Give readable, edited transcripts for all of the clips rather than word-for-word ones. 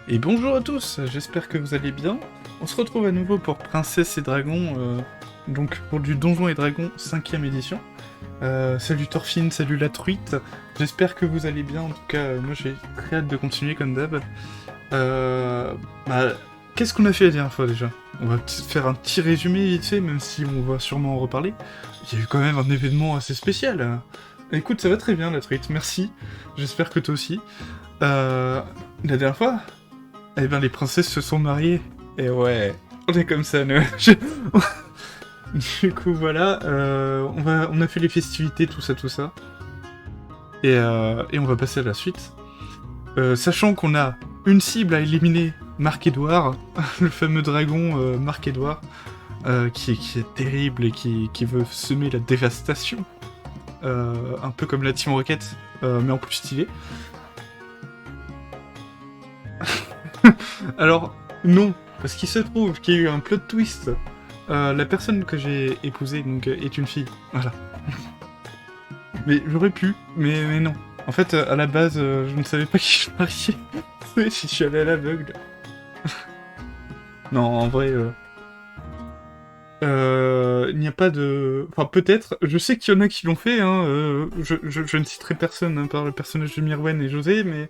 Et bonjour à tous, j'espère que vous allez bien. On se retrouve à nouveau pour Princesse et Dragon, donc pour du Donjon et Dragon 5ème édition. Salut Thorfinn, salut la truite, j'espère que vous allez bien, en tout cas moi j'ai très hâte de continuer comme d'hab. Bah, qu'est-ce qu'on a fait la dernière fois déjà? On va faire un petit résumé vite fait, même si on va sûrement en reparler. Il y a eu quand même un événement assez spécial. Écoute, ça va très bien la truite, merci, j'espère que toi aussi. La dernière fois, eh ben, les princesses se sont mariées. Et ouais, on est comme ça, nous. Du coup, voilà, on a fait les festivités, tout ça, tout ça. Et on va passer à la suite. Sachant qu'on a une cible à éliminer, Marc-Édouard, le fameux dragon Marc-Édouard, qui est terrible et qui veut semer la dévastation. Un peu comme la Team Rocket, mais en plus stylé. Alors, non, parce qu'il se trouve qu'il y a eu un plot twist. La personne que j'ai épousée donc, est une fille. Voilà. Mais j'aurais pu, mais non. En fait, à la base, je ne savais pas qui je mariais. Je suis allé à l'aveugle. Non, en vrai, il n'y a pas de... Enfin, peut-être. Je sais qu'il y en a qui l'ont fait, hein. Je ne citerai personne hein, par le personnage de Mirwen et José, mais...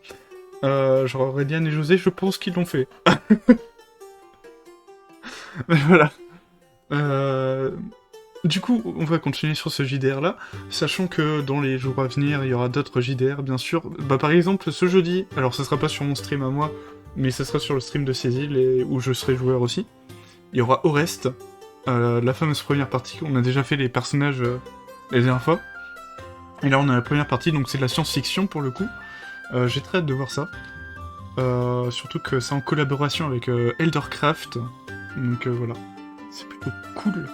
genre Aurélien et José, je pense qu'ils l'ont fait. Mais voilà. Du coup, on va continuer sur ce JDR-là, sachant que dans les jours à venir, il y aura d'autres JDR, bien sûr. Bah, par exemple, ce jeudi, alors ça sera pas sur mon stream à moi, mais ça sera sur le stream de Cécile, où je serai joueur aussi. Il y aura Orest, la fameuse première partie. On a déjà fait les personnages la dernière fois. Et là, on a la première partie, donc c'est de la science-fiction pour le coup. J'ai très hâte de voir ça. Surtout que c'est en collaboration avec Eldercraft. Donc voilà. C'est plutôt cool.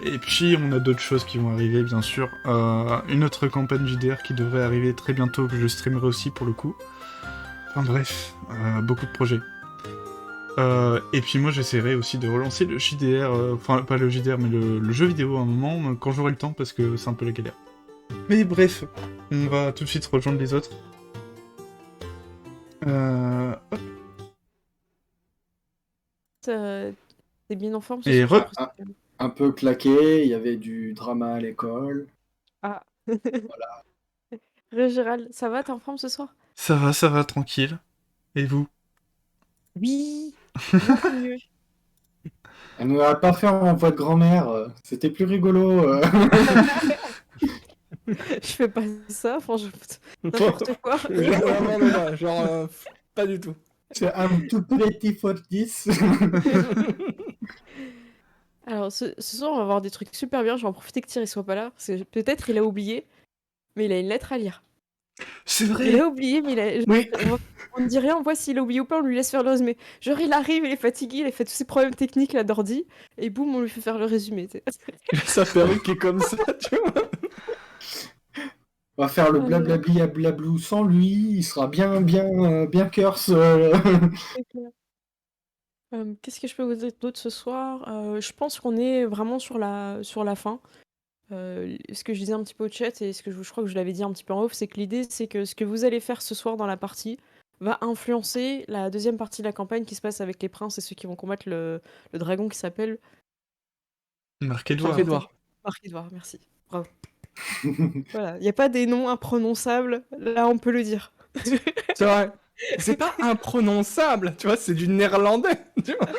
Et puis on a d'autres choses qui vont arriver bien sûr. Une autre campagne JDR qui devrait arriver très bientôt que je streamerai aussi pour le coup. Enfin bref, beaucoup de projets. Et puis moi j'essaierai aussi de relancer le JDR, enfin pas le JDR mais le jeu vidéo à un moment quand j'aurai le temps parce que c'est un peu la galère. Mais bref, on va tout de suite rejoindre les autres. Hop. T'es bien en forme ce Et soir? Un peu claqué, il y avait du drama à l'école. Ah. Voilà. Gérald, ça va, t'es en forme ce soir? ça va, tranquille. Et vous? Oui, beaucoup mieux. Elle ne l'a pas fait en voix de grand-mère, c'était plus rigolo. Je fais pas ça, franchement, n'importe quoi. Pas du tout. C'est un tout petit for this. Alors, ce soir, on va voir des trucs super bien. Je vais en profiter que Thierry soit pas là. Parce que peut-être il a oublié, mais il a une lettre à lire. C'est vrai! Il a oublié, mais il a... Oui. On ne dit rien, on voit s'il a oublié ou pas, on lui laisse faire le résumé. Genre, il arrive, il est fatigué, il a fait tous ses problèmes techniques là d'ordi, et boum, on lui fait faire le résumé. Sa perruque est comme ça, tu vois. On va faire le blablabli à blablou sans lui, il sera bien curse. C'est clair. Qu'est-ce que je peux vous dire d'autre ce soir? Je pense qu'on est vraiment sur la fin. Ce que je disais un petit peu au chat et ce que je crois que je l'avais dit un petit peu en off, c'est que l'idée, c'est que ce que vous allez faire ce soir dans la partie va influencer la deuxième partie de la campagne qui se passe avec les princes et ceux qui vont combattre le dragon qui s'appelle... Marc-Édouard. Marc-Édouard, merci. Bravo. Voilà, il n'y a pas des noms imprononçables, là on peut le dire. C'est vrai. C'est pas imprononçable, tu vois, c'est du néerlandais, tu vois.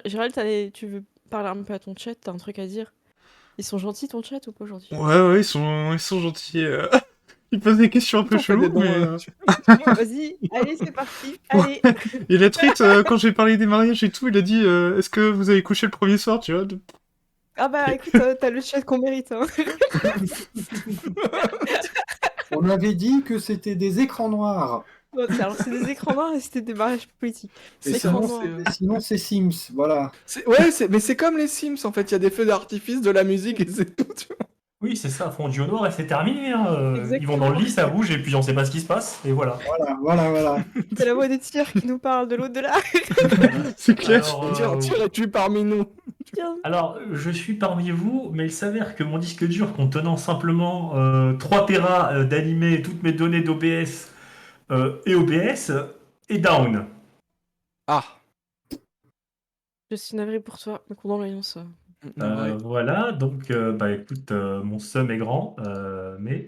Gérald, tu veux parler un peu à ton chat, t'as un truc à dire? Ils sont gentils ton chat ou pas aujourd'hui? Ouais, ils sont gentils. Ils posent des questions un peu cheloues, mais... Vas-y, allez, c'est parti, allez. Et la truite, quand j'ai parlé des mariages et tout, il a dit est-ce que vous avez couché le premier soir, tu vois? Ah bah écoute, t'as le chat qu'on mérite. Hein. On avait dit que c'était des écrans noirs. Alors c'est des écrans noirs et c'était des mariages politiques. Et sinon c'est Sims, voilà. Mais c'est comme les Sims en fait, il y a des feux d'artifice, de la musique et c'est tout, tu vois. Oui, c'est ça, fondu au noir et c'est terminé. Hein. Ils vont dans le lit, ça bouge et puis on sait pas ce qui se passe. Et voilà. Voilà. C'est la voix de Tyr qui nous parle de l'au-delà. C'est clair. Tu es parmi nous. Tiens. Alors, je suis parmi vous, mais il s'avère que mon disque dur contenant simplement 3 Tera d'animé, toutes mes données d'OBS et OBS est down. Ah. Je suis navrée pour toi, mes condoléances. Ouais. Voilà, donc bah écoute, mon seum est grand, mais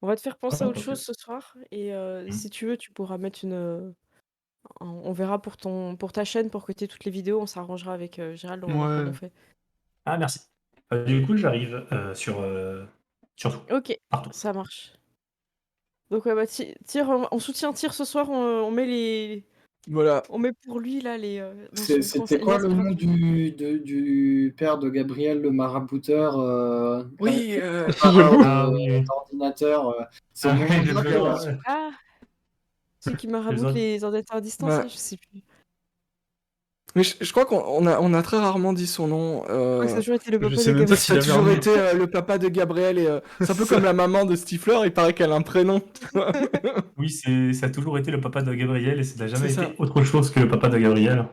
On va te faire penser à voilà, autre donc, chose ce soir et hmm. si tu veux, tu pourras mettre on verra pour ta chaîne, pour que tu aies toutes les vidéos, on s'arrangera avec Gérald, on va voir comment Ouais. on fait. Ah merci. Du coup, j'arrive sur tout, OK, partout. ça marche. Donc ouais, bah Tyr, en soutien Tyr ce soir, on met Voilà. on met pour lui là les comment C'était ça quoi le nom gratuit. du père de Gabriel le marabouteur Oui, Ah oui. d'ordinateur c'est Ah le oui, nom j'ai de besoin. Ah! Celui qui J'ai maraboute besoin. les ordinateurs à distance Ouais. là? Je sais plus. Mais je crois qu'on a très rarement dit son nom. Je crois que ça a toujours été le Je papa sais de même pas Gabriel. s'il Ça a avait toujours un nom. été le papa de Gabriel et c'est un peu Ça. comme la maman de Stifler, il paraît qu'elle a un prénom. tu vois. Oui, ça a toujours été le papa de Gabriel et ça n'a jamais C'est ça. été autre chose que le papa de Gabriel.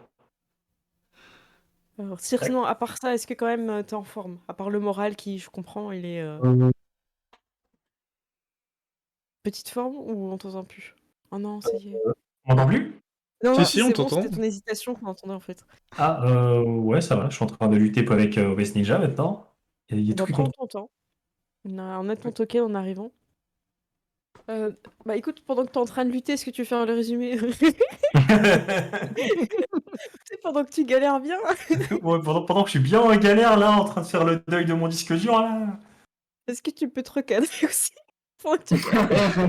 Alors Tyr, Ouais. sinon à part ça, est-ce que quand même, tu en forme? À part le moral qui, je comprends, il est, petite forme ou on t'entend plus? Oh non, ça y est. On m'entend plus? Non, Si, non, si, on c'est bon, t'entend. c'était ton hésitation qu'on entendait en fait. Ah, ouais, ça va, je suis en train de lutter avec OBS Ninja maintenant. Il y a tout Bah, qui prends compte. ton temps. On a ton token en arrivant. Bah écoute, pendant que t'es en train de lutter, est-ce que tu veux faire le résumé? Tu sais, pendant que tu galères bien. Ouais, pendant que je suis bien en galère là, en train de faire le deuil de mon disque dur là. Est-ce que tu peux te recadrer aussi? Pendant que tu galères.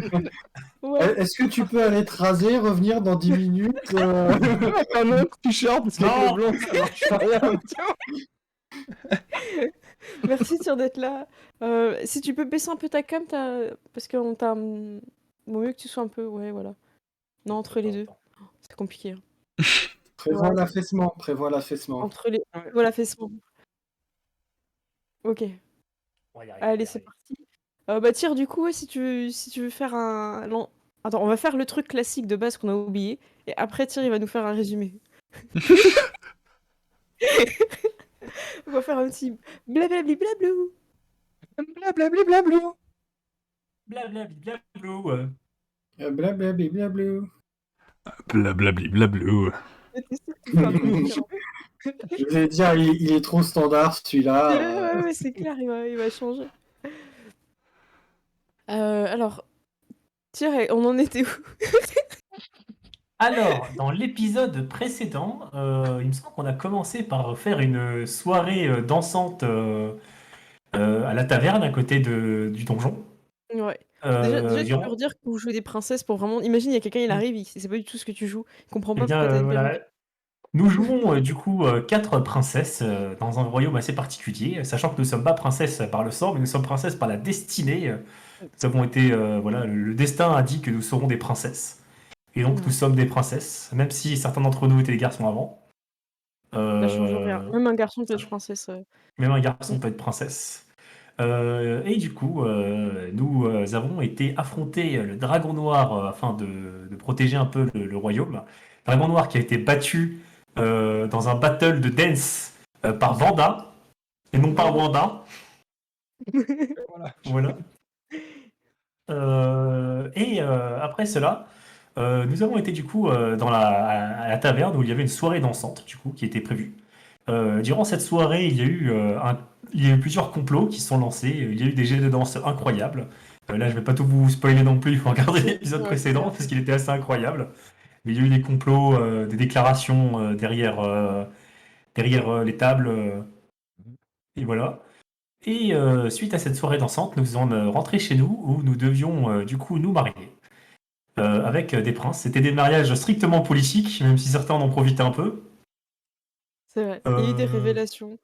Ouais. Est-ce que tu peux aller te raser, revenir dans 10 minutes Avec un autre t-shirt parce qu'avec Non. le blond ça marche pas rien. tu vois. Merci Tyr d'être là. Si tu peux baisser un peu ta cam, parce qu'on t'a... Vaut mieux que tu sois un peu... Ouais, voilà. Non, entre les deux. C'est compliqué. Hein. Prévois Ouais, l'affaissement, prévois l'affaissement. entre les... Ouais. Voilà, fais-moi. Ok. On va y arriver, on va y Allez, c'est arriver. parti. Bah Tyr, du coup, ouais, si tu veux faire un... Attends, on va faire le truc classique de base qu'on a oublié. Et après, Tyr, il va nous faire un résumé. On va faire un petit blablabli blablou. Blablabli blablou. Blablablou. Blablabli blablou. Blablabli blablou. J'étais sûre que tu ferais un truc différent. Je vais dire, il est trop standard celui-là. Ouais, c'est clair, il va changer. Alors, Tyr, on en était où? Alors, dans l'épisode précédent, il me semble qu'on a commencé par faire une soirée dansante à la taverne à côté du donjon. Ouais. Déjà, tu peux Durant... redire que vous jouez des princesses pour vraiment... Imagine, il y a quelqu'un, il arrive, il sait pas du tout ce que tu joues. Il comprend Eh pas bien, pourquoi t'as une voilà. perruque. Nous jouons du coup 4 princesses dans un royaume assez particulier, sachant que nous ne sommes pas princesses par le sang, mais nous sommes princesses par la destinée. Nous avons été, voilà, le destin a dit que nous serons des princesses. Et donc nous sommes des princesses, même si certains d'entre nous étaient des garçons avant. Ça change rien. Même un garçon peut être princesse. Même un garçon peut être princesse. Et du coup, nous avons été affronter le dragon noir afin de protéger un peu le royaume. Dragon noir qui a été battu dans un battle de dance par Vanda, et non par Wanda. Voilà. Voilà. Après cela, nous avons été du coup à la taverne où il y avait une soirée dansante du coup qui était prévue. Durant cette soirée, il y a eu plusieurs complots qui se sont lancés. Il y a eu des jets de danse incroyables. Là, je vais pas tout vous spoiler non plus. Il faut regarder l'épisode Ouais, précédent c'est parce qu'il était assez incroyable. Mais il y a eu des complots, des déclarations derrière les tables. Et voilà. Et suite à cette soirée dansante, nous sommes rentrés chez nous où nous devions du coup nous marier avec des princes. C'était des mariages strictement politiques, même si certains en profitaient un peu. C'est vrai. Il y a eu des Euh, révélations.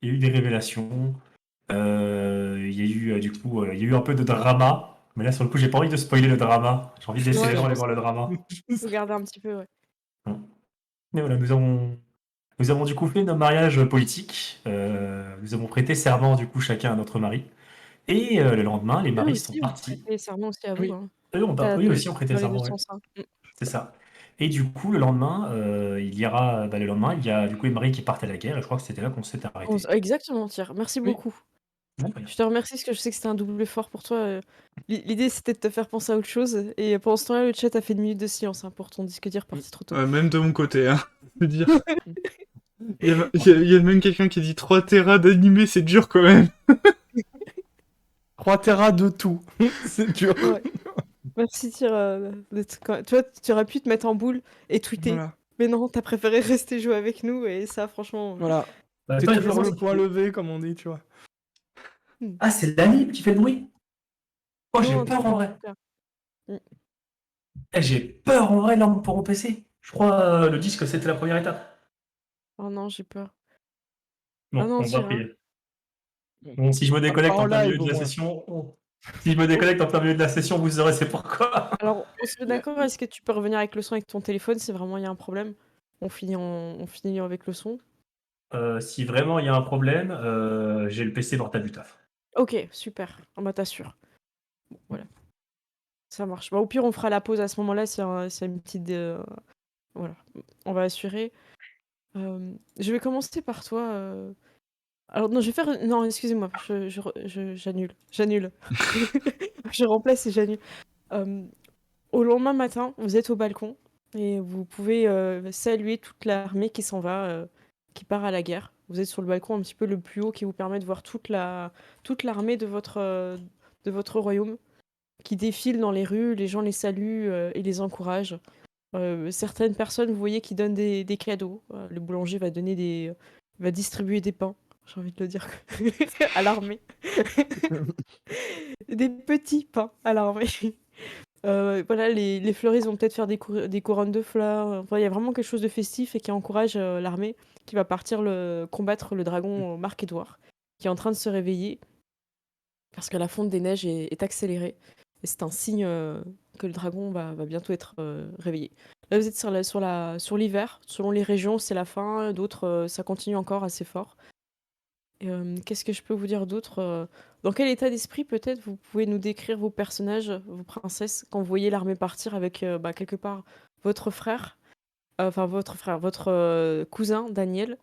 Il y a eu des révélations. Il y a eu du coup, il y a eu un peu de drama. Mais là, sur le coup, j'ai pas envie de spoiler le drama. J'ai envie de laisser Ouais, les je gens aller pense voir le drama. faut garder un petit peu, ouais. Mais voilà, nous avons du coup fait nos mariages politiques. Nous avons prêté serment du coup chacun à notre mari. Et le lendemain, les Eux maris sont aussi, on partis. prêtait serment aussi à vous. Oui. Hein. Eux, eux aussi ont prêté Dans les serment, deux ouais. sens. Hein. C'est ça. Et du coup, le lendemain, il y a du coup Emery qui partent à la guerre, et je crois que c'était là qu'on s'était arrêté. Exactement, Thierry. Merci Oui. beaucoup. Non, pas Je te remercie parce que je sais que c'était un double effort pour toi. L'idée, c'était de te faire penser à autre chose. Et pendant ce temps-là, le chat a fait une minute de silence pour ton disque dur parti trop tôt. Même de mon côté, hein. Je veux dire. Il y a même quelqu'un qui dit 3 Tera d'animé, c'est dur quand même. 3 Tera de tout. C'est dur. Ouais. Merci, Thierry. Tu vois, tu aurais pu te mettre en boule et tweeter. Voilà. Mais non, t'as préféré rester jouer avec nous. Et ça, franchement. Voilà. Bah, C'est toi, toujours vraiment, le point levé, comme on dit, tu vois. Ah, c'est l'anime qui fait le bruit. Oh, j'ai Non, peur en vrai. super. J'ai peur en vrai, là, pour mon PC. Je crois le disque, c'était la première étape. Oh non, j'ai peur. Bon, Ah non, on va Thierry. prier. Bon, si je me déconnecte Pas en en plein milieu live, de au la moins. session, si je me déconnecte en plein milieu de la session, vous saurez c'est pourquoi. Alors, on se met d'accord, est-ce que tu peux revenir avec le son avec ton téléphone si vraiment il y a un problème? On finit avec le son. Si vraiment il y a un problème, j'ai le PC portable du taf. Ok, super. Ah bah t'assures. Bon, voilà. Ça marche. Bah, au pire, on fera la pause à ce moment-là si y a une petite... Voilà. On va assurer. Je vais commencer par toi. Alors non, je vais faire... Non, excusez-moi. J'annule. J'annule. Je remplace et j'annule. Au lendemain matin, vous êtes au balcon et vous pouvez saluer toute l'armée qui s'en va, qui part à la guerre. Vous êtes sur le balcon un petit peu le plus haut qui vous permet de voir toute l'armée de votre royaume qui défile dans les rues. Les gens les saluent et les encouragent. Certaines personnes, vous voyez, qui donnent des cadeaux. Le boulanger va distribuer des pains, j'ai envie de le dire, à l'armée. Des petits pains à l'armée. Voilà, les fleuristes vont peut-être faire des couronnes de fleurs. Enfin, il y a vraiment quelque chose de festif et qui encourage l'armée qui va partir combattre le dragon Marc-Édouard, qui est en train de se réveiller parce que la fonte des neiges est accélérée. Et c'est un signe que le dragon va bientôt être réveillé. Là, vous êtes sur l'hiver. Selon les régions, c'est la fin. D'autres, ça continue encore assez fort. Et, qu'est-ce que je peux vous dire d'autre Dans quel état d'esprit, peut-être, vous pouvez nous décrire vos personnages, vos princesses, quand vous voyez l'armée partir avec, quelque part, votre frère, votre cousin, Daniel,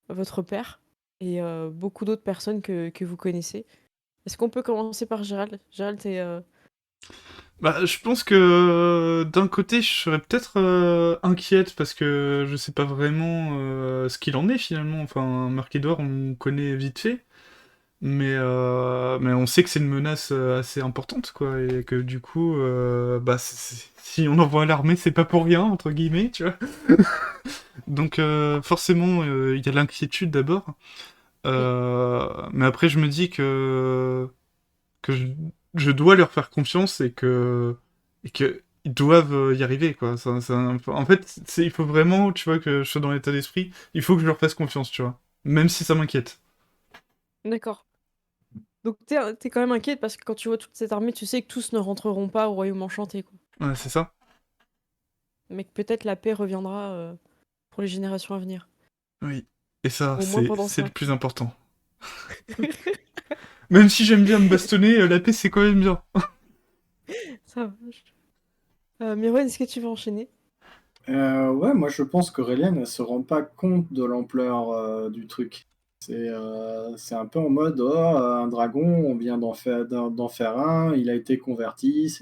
votre père, et beaucoup d'autres personnes que vous connaissez. Est-ce qu'on peut commencer par Gérald? Gérald, t'es... Bah, je pense que d'un côté, je serais peut-être inquiète parce que je sais pas vraiment ce qu'il en est finalement. Enfin, Marc-Édouard, on connaît vite fait, mais on sait que c'est une menace assez importante, quoi, et que du coup, bah, si on envoie l'armée, c'est pas pour rien, entre guillemets, tu vois. Donc, forcément, il y a l'inquiétude d'abord. Mais après, je me dis que je dois leur faire confiance et que ils doivent y arriver, quoi. En fait, il faut vraiment, tu vois, que je sois dans l'état d'esprit. Il faut que je leur fasse confiance, tu vois. Même si ça m'inquiète. D'accord. Donc t'es quand même inquiète parce que quand tu vois toute cette armée, tu sais que tous ne rentreront pas au royaume enchanté, quoi. Ouais, c'est ça. Mais que peut-être la paix reviendra pour les générations à venir. Oui. Et ça, Au moins pendant c'est ça. le plus important. Même si j'aime bien me bastonner, la paix, c'est quand même bien. Ça va. Mirwen, est-ce que tu veux enchaîner? Ouais, moi je pense qu'Aurélien ne se rend pas compte de l'ampleur du truc. C'est un peu en mode oh, un dragon, on vient d'en faire un, il a été converti,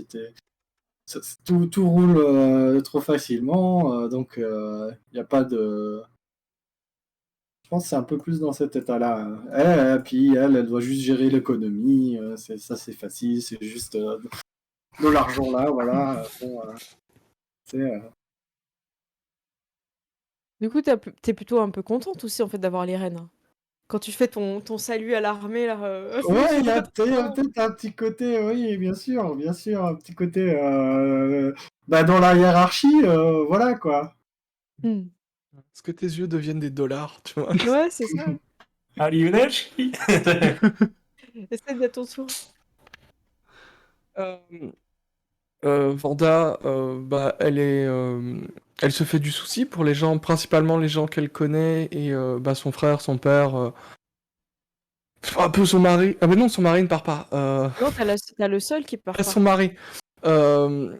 tout roule trop facilement, donc il n'y a pas de. Je pense que c'est un peu plus dans cet état-là. Puis elle doit juste gérer l'économie, ça c'est facile, c'est juste de l'argent là, voilà. Bon, c'est. Du coup, t'es plutôt un peu contente aussi en fait d'avoir les rênes. Quand tu fais ton salut à l'armée là. Ouais, il y a vraiment- peut-être un petit côté, oui, bien sûr, un petit côté bah, dans la hiérarchie, voilà quoi. Hmm. Est-ce que tes yeux deviennent des dollars, tu vois? Ouais, c'est ça. Arrivederci. Essaie d'être ton tour. Euh, Vanda, bah, elle se fait du souci pour les gens, principalement les gens qu'elle connaît, et bah, son frère, son père, un peu son mari. Ah mais non, son mari ne part pas. Non, t'as le seul qui part Pas pas. son mari. Euh,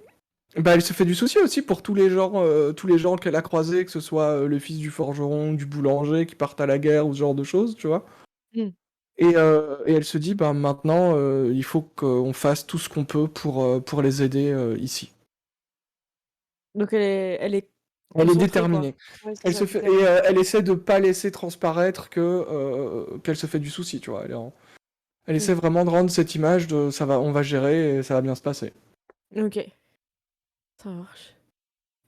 Bah, elle se fait du souci aussi pour tous les gens qu'elle a croisés, que ce soit le fils du forgeron, du boulanger qui partent à la guerre ou ce genre de choses, tu vois. Mm. Et elle se dit, bah maintenant, il faut qu'on fasse tout ce qu'on peut pour les aider ici. Donc elle est Elle est concentrée, quoi. déterminée. Ouais, c'est Elle ça, se fait, et déterminée. elle essaie de pas laisser transparaître qu'elle se fait du souci, tu vois. Elle essaie Mm. vraiment de rendre cette image de ça va, on va gérer et ça va bien se passer. Ok, ça marche.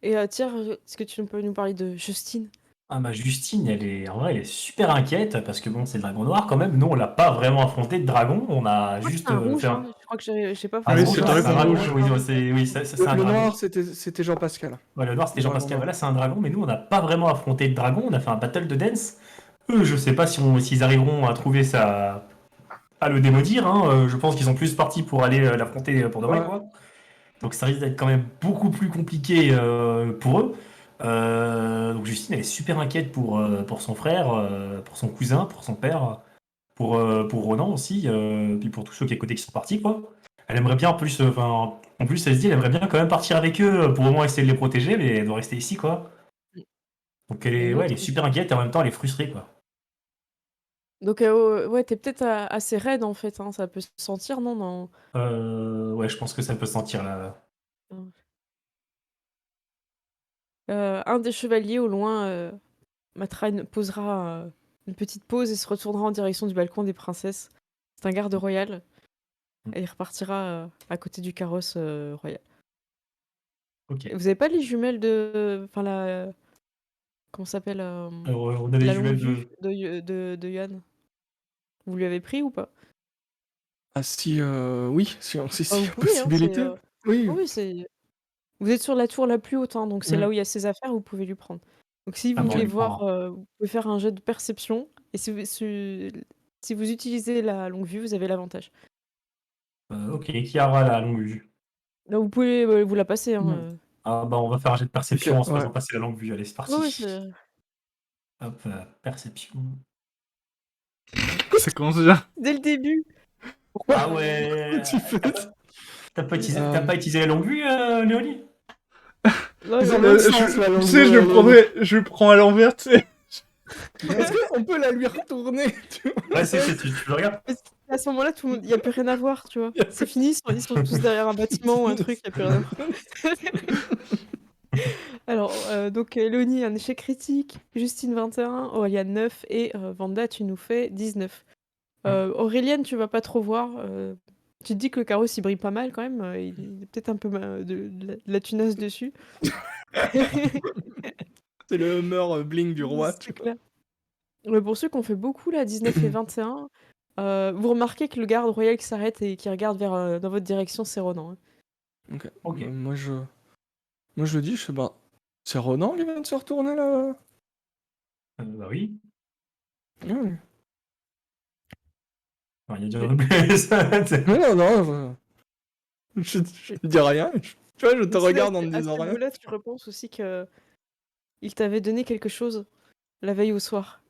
Et tiens, est-ce que tu peux nous parler de Justine? Ah bah Justine, en vrai, elle est super inquiète parce que bon, c'est le dragon noir quand même. Nous, on l'a pas vraiment affronté de dragon, on a Je crois que c'est juste un rouge, fait hein. un. Je crois que j'ai pas Ah, Oui, c'est fait rouge, c'est attention. le ouais, c'est un dragon dragon. rouge. Oui, Pardon. c'est un Le dragon. noir, c'était Jean Pascal. Ouais, le noir, c'était Le dragon Jean-Pascal. noir. Voilà, c'est un dragon, mais nous, on n'a pas vraiment affronté de dragon. On a fait un battle de dance. Eux, je sais pas s'ils arriveront à trouver ça, à le démaudire. Hein. Je pense qu'ils sont plus partis pour aller l'affronter pour de vrai, Ouais. quoi. Donc ça risque d'être quand même beaucoup plus compliqué pour eux. Donc Justine, elle est super inquiète pour son frère, pour son cousin, pour son père, pour Ronan aussi, puis pour tous ceux qui à côté qui sont partis, quoi. Elle aimerait bien en plus, en plus elle se dit, elle aimerait bien quand même partir avec eux pour au moins essayer de les protéger, mais elle doit rester ici, quoi. Donc Et ouais, elle l'autre, est super inquiète et en même temps elle est frustrée, quoi. donc ouais, t'es peut-être assez raide en fait, hein. Ça peut se sentir, non, non. Ouais, je pense que ça peut se sentir là. Un des chevaliers au loin, Matragne posera une petite pause et se retournera en direction du balcon des princesses. C'est un garde royal et il repartira à côté du carrosse royal. Ok. Et vous avez pas les jumelles de, enfin comment ça s'appelle, Alors, on a les la longue jumelles vue de. de Yann. Vous lui avez pris ou pas? Ah si, oui, si, Bah, y vous a pouvez, hein. possibilité. Oui. Oui, c'est. Vous êtes sur la tour la plus haute, hein, donc c'est là Mm. où il y a ses affaires, vous pouvez lui prendre. Donc si Ah vous bon, on voulez lui voir, prend. vous pouvez faire un jet de perception. Et si vous utilisez la longue vue, vous avez l'avantage. Ok, qui aura la longue vue? Donc vous pouvez vous la passer, hein. Ah bah on va faire un jet de Ok, perception en se ouais. faisant passer la longue vue. Allez, c'est Ouais, ouais, parti. Hop, perception. Ça commence bien. dès le début. Ah ouais. Tu fais T'as pas utilisé la longue vue, Léonie? Là, Dans là. l'autre sens, la Tu longue sais, vue, elle est- je le prends à l'envers, tu sais. Est-ce qu'on peut la lui retourner, tu vois? Ouais, tu le regardes. Parce qu'à ce moment-là, tout le monde, il y a plus rien à voir, tu vois. C'est fini, ils sont tous derrière un bâtiment ou un truc, il y a plus rien à voir. Alors, donc Léonie, un échec critique, Justine 21, Aurélien 9 et Vanda, tu nous fais 19. Aurélienne, tu vas pas trop voir. Tu te dis que le carrosse il brille pas mal quand même. Il est peut-être un peu de la tunasse dessus. C'est le Hummer bling du roi, tu C'est vois. clair. Mais pour ceux qui ont fait beaucoup là, 19 et 21, vous remarquez que le garde royal qui s'arrête et qui regarde dans votre direction, c'est Ronan, hein. Ok. Ok. Moi je le dis, je fais bah. C'est Ronan qui vient de se retourner là? Bah oui. Ouais. Rien à dire de plus. Non, non, je dis rien. Tu vois, je te Tu sais, regarde en te à disant ce rien. niveau-là, tu repenses aussi que il t'avait donné quelque chose la veille au soir.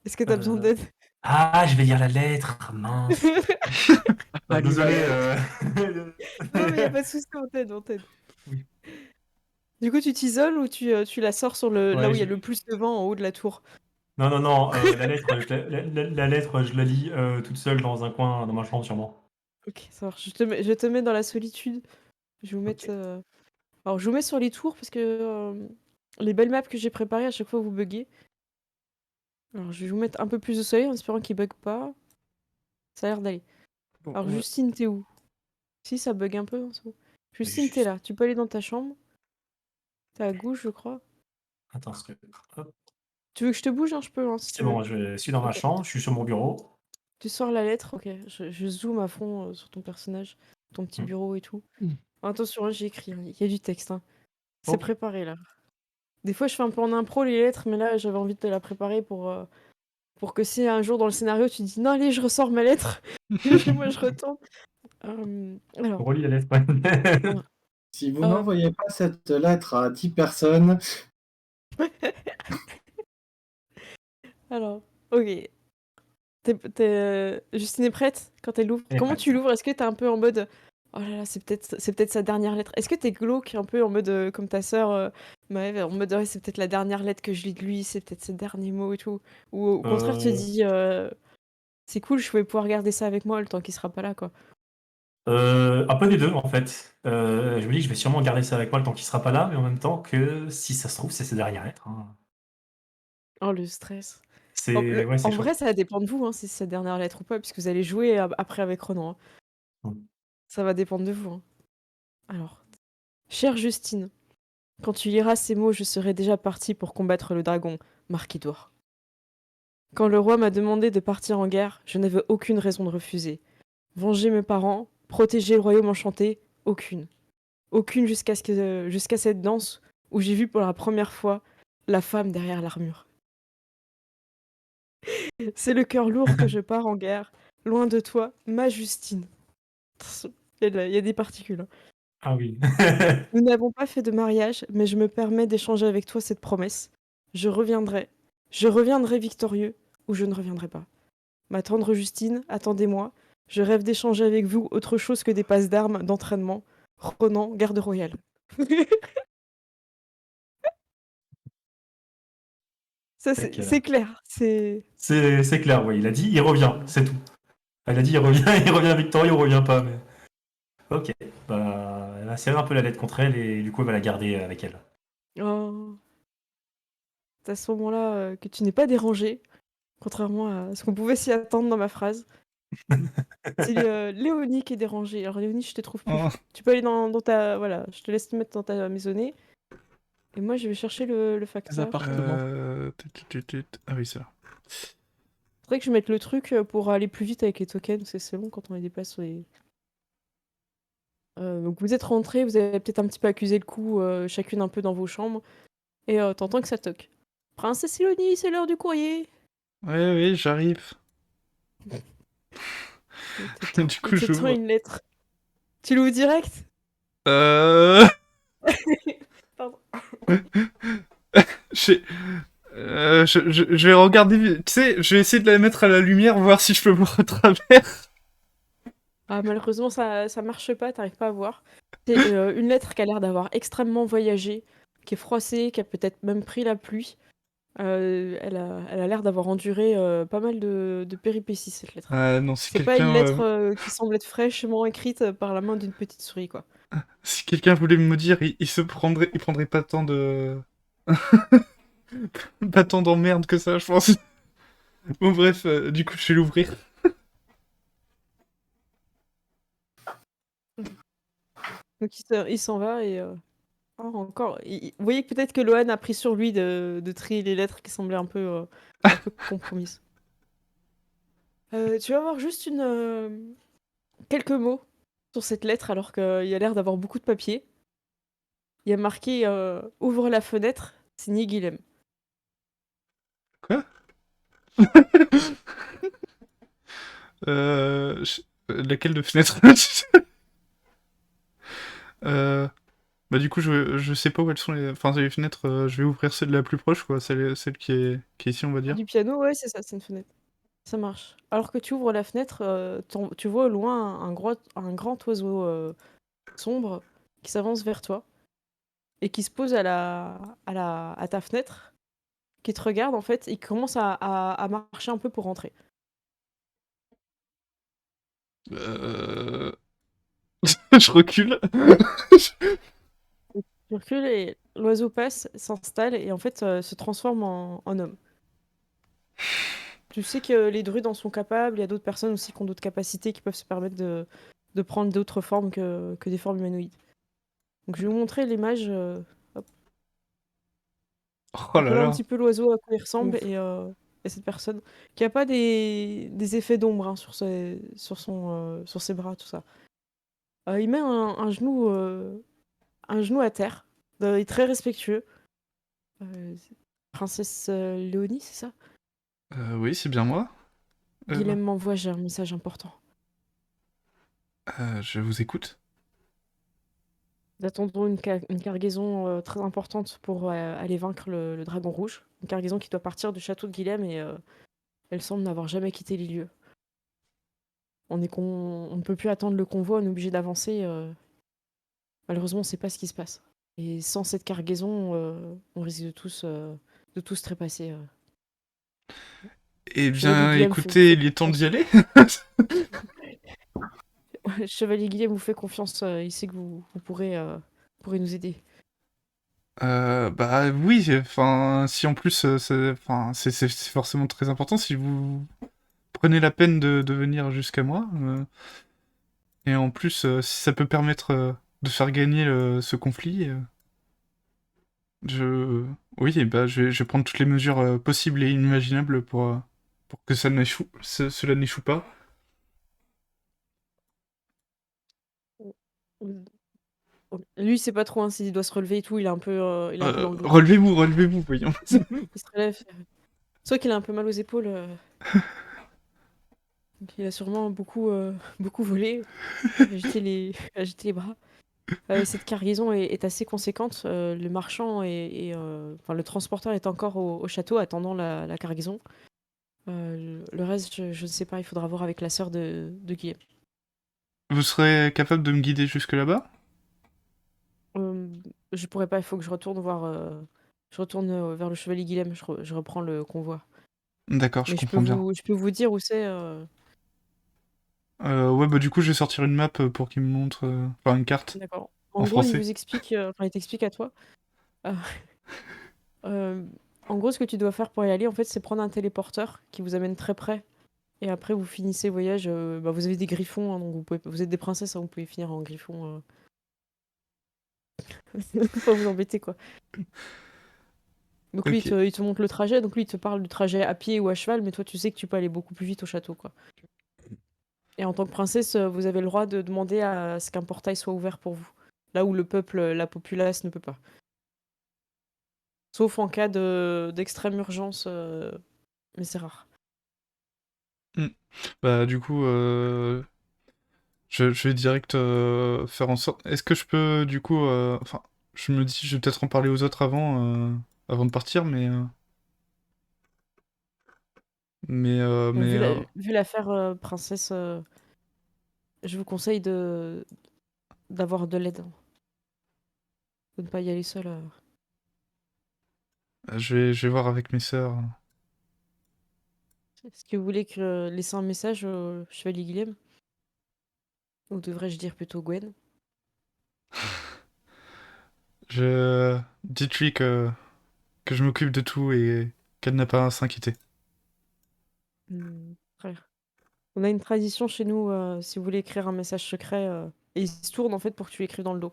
Est-ce que t'as besoin Euh, d'aide? Ah, je vais lire la lettre. Mince. Ah, lui, Désolé. Non, mais y a pas de souci, on t'aide, on t'aide. Oui. Du coup, tu t'isoles ou tu la sors sur là Ouais, où il y a le plus de vent en haut de la tour? Non, non, non, la lettre, la lettre, je la lis toute seule dans un coin dans ma chambre, sûrement. Ok, ça marche. Je te mets dans la solitude. Je vais vous mettre. Ok. Alors, je vous mets sur les tours parce que les belles maps que j'ai préparées, à chaque fois vous buguez. Alors, je vais vous mettre un peu plus de soleil en espérant qu'il bug pas. Ça a l'air d'aller. Bon, Alors, ouais. Justine, t'es où? Si, ça bug un peu, hein, c'est bon. Justine, t'es Juste. là. Tu peux aller dans ta chambre. T'es à gauche, je crois. Attends, hop, Tu veux que je te bouge, hein? Je peux, hein, si c'est tu veux. bon, je suis dans ma Ok. chambre, je suis sur mon bureau. Tu sors la lettre, ok. Je zoome à fond sur ton personnage, ton petit Hmm. bureau et tout. Hmm. Attention, hein, j'ai écrit, hein, il y a du texte, hein. C'est Ok. préparé là. Des fois, je fais un peu en impro les lettres, mais là, j'avais envie de te la préparer pour que si un jour dans le scénario tu dis non, allez, je ressors ma lettre, moi je retourne. Alors, Relis la lettre. Ouais. euh, Si vous euh, n'envoyez pas cette lettre à 10 personnes, alors, ok. Justine est prête quand elle l'ouvre. Elle est Comment tu prête. l'ouvres? Est-ce que t'es un peu en mode Oh là là, c'est peut-être sa dernière lettre. Est-ce que t'es glauque un peu en mode comme ta sœur Maëve, en mode ouais, c'est peut-être la dernière lettre que je lis de lui, c'est peut-être ses derniers mots et tout. Ou au contraire, tu te Euh, dis c'est cool, je vais pouvoir garder ça avec moi le temps qu'il sera pas là, quoi. un peu des deux, en fait. Je me dis que je vais sûrement garder ça avec moi le temps qu'il sera pas là, mais en même temps que si ça se trouve, c'est ses dernières lettres, hein. Oh, le stress. Ouais, c'est En chaud. vrai, ça va dépendre de vous, hein, si c'est sa dernière lettre ou pas, puisque vous allez jouer après avec Renan, hein. Mm. Ça va dépendre de vous, hein. Alors, chère Justine, quand tu liras ces mots, je serai déjà parti pour combattre le dragon, marqué d'or. Quand le roi m'a demandé de partir en guerre, je n'avais aucune raison de refuser. Venger mes parents, protéger le royaume enchanté, aucune. Aucune jusqu'à cette danse où j'ai vu pour la première fois la femme derrière l'armure. C'est le cœur lourd que je pars en guerre, loin de toi, ma Justine. Il y a des particules, hein. Ah oui. Nous n'avons pas fait de mariage, mais je me permets d'échanger avec toi cette promesse. Je reviendrai. Je reviendrai victorieux, ou je ne reviendrai pas. Ma tendre Justine, attendez-moi. Je rêve d'échanger avec vous autre chose que des passes d'armes, d'entraînement. Renan, garde royale. Ça, Ok, là. c'est clair. C'est. C'est clair, ouais. Il a dit, il revient, c'est tout. Il a dit, il revient, il revient victorieux, il revient pas. Mais... Ok. Bah, elle va serrer un peu la lettre contre elle et du coup, elle va la garder avec elle. Oh. C'est à ce moment-là que tu n'es pas dérangé, contrairement à ce qu'on pouvait s'y attendre dans ma phrase. C'est Léonie qui est dérangée. Alors Léonie, je te trouve Oh, plus. Tu peux aller dans ta... Voilà, je te laisse te mettre dans ta maisonnée. Et moi, je vais chercher le Les facteur. appartements. Ah oui, c'est là. Faudrait que je mette le truc pour aller plus vite avec les tokens, parce que c'est long quand on les déplace sur les... donc vous êtes rentrés, vous avez peut-être un petit peu accusé le coup, chacune un peu dans vos chambres. Et t'entends que ça toque. Princesse Léonie, c'est l'heure du courrier. Oui, oui, j'arrive. Du Il coup, te tend j'ouvre. une lettre. Tu l'ouvres direct? Euh... Pardon. j'ai- je vais regarder. Tu sais, je vais essayer de la mettre à la lumière, voir si je peux voir à travers. Ah, malheureusement, ça marche pas, t'arrives pas à voir. C'est une lettre qui a l'air d'avoir extrêmement voyagé, qui est froissée, qui a peut-être même pris la pluie. Elle a l'air d'avoir enduré pas mal de péripéties, cette lettre. Ah non, si C'est pas une quelqu'un lettre qui semble être fraîchement écrite par la main d'une petite souris, quoi. si quelqu'un voulait me dire, il prendrait pas tant de pas tant d'emmerde que ça, je pense. Bon bref, du coup, je vais l'ouvrir. Donc il s'en va et... oh, encore. Vous voyez que peut-être que Lohan a pris sur lui de trier les lettres qui semblaient un peu compromises. Tu vas avoir juste quelques mots sur cette lettre alors qu'il y a l'air d'avoir beaucoup de papier. Il y a marqué ouvre la fenêtre, signé Guilhem. Quoi? Laquelle de fenêtre? euh... Bah du coup, je sais pas où elles sont les... Enfin, les fenêtres, je vais ouvrir celle la plus proche, quoi. Celle qui est ici, on va dire. Du piano, ouais, c'est ça, c'est une fenêtre. Ça marche. Alors que tu ouvres la fenêtre, tu vois au loin un grand oiseau sombre qui s'avance vers toi et qui se pose à ta fenêtre, qui te regarde en fait et qui commence à marcher un peu pour rentrer. Euh... je recule. Tu recules et l'oiseau passe, s'installe et en fait se transforme en homme. Tu sais que les druides en sont capables, il y a d'autres personnes aussi qui ont d'autres capacités qui peuvent se permettre de prendre d'autres formes que des formes humanoïdes. Donc je vais vous montrer l'image. Hop. Oh Donc là voilà un là. petit peu l'oiseau à quoi il ressemble Ouf. et cette personne qui a pas des effets d'ombre hein, sur ses bras, tout ça. Il met un genou à terre. Il est très respectueux. C'est Princesse Léonie, c'est ça? Oui, c'est bien moi. Euh, Guilhem m'envoie, j'ai un message important. je vous écoute. Nous attendons une cargaison très importante pour aller vaincre le dragon rouge. Une cargaison qui doit partir du château de Guilhem et elle semble n'avoir jamais quitté les lieux. on ne peut plus attendre le convoi, on est obligé d'avancer. Malheureusement, on sait pas ce qui se passe. Et sans cette cargaison, on risque de tous trépasser. Eh Chevalier bien, Guillaume vous écoutez, fait il est temps d'y confiance. aller. Chevalier Guillaume vous fait confiance. Il sait que vous pourrez nous aider. Bah oui, enfin, si en plus, enfin, c'est forcément très important si vous prenez la peine de venir jusqu'à moi. Et en plus, si ça peut permettre de faire gagner ce conflit, je... Oui, et bah, je vais prendre toutes les mesures possibles et inimaginables pour que cela n'échoue pas. Lui, c'est pas trop, hein, s'il doit se relever et tout, il est un peu dans le doute. Relevez-vous, voyons. Il se relève. C'est vrai qu'il a un peu mal aux épaules. Donc il a sûrement beaucoup volé, agité les bras. Cette cargaison est assez conséquente. Le marchand enfin, le transporteur est encore au château attendant la cargaison. Le reste, je ne sais pas, il faudra voir avec la sœur de Guillaume. Vous serez capable de me guider jusque là-bas? Je pourrais pas, il faut que je retourne je retourne vers le chevalier Guillaume, je reprends le convoi. D'accord, je Mais comprends bien. je peux vous dire où c'est. Ouais, bah du coup, je vais sortir une map pour qu'il me montre... Enfin, une carte, D'accord. en En gros, il français. vous explique, enfin, il t'explique à toi. Euh, en gros, ce que tu dois faire pour y aller, en fait, c'est prendre un téléporteur qui vous amène très près. Et après, vous finissez le voyage. Bah, vous avez des griffons, hein, donc vous êtes des princesses, hein, vous pouvez finir en griffon. Faut pas vous embêter, quoi. Donc lui, Ok. il te montre le trajet. Donc lui, il te parle du trajet à pied ou à cheval, mais toi, tu sais que tu peux aller beaucoup plus vite au château, quoi. Et en tant que princesse, vous avez le droit de demander à ce qu'un portail soit ouvert pour vous. Là où le peuple, la populace ne peut pas. Sauf en cas d'extrême urgence, mais c'est rare. Hmm. Bah du coup, je vais direct faire en sorte... Est-ce que je peux, du coup... Enfin, je me dis, je vais peut-être en parler aux autres avant de partir, Vu mais vu l'affaire, princesse, je vous conseille d'avoir de l'aide, hein. De ne pas y aller seule. je vais voir avec mes sœurs. Est-ce que vous voulez laisser un message au chevalier Guilhem? Ou devrais-je dire plutôt Gwen? Dites-lui que je m'occupe de tout et qu'elle n'a pas à s'inquiéter. Très bien. On a une tradition chez nous, si vous voulez écrire un message secret, et il se tourne en fait pour que tu l'écrives dans le dos.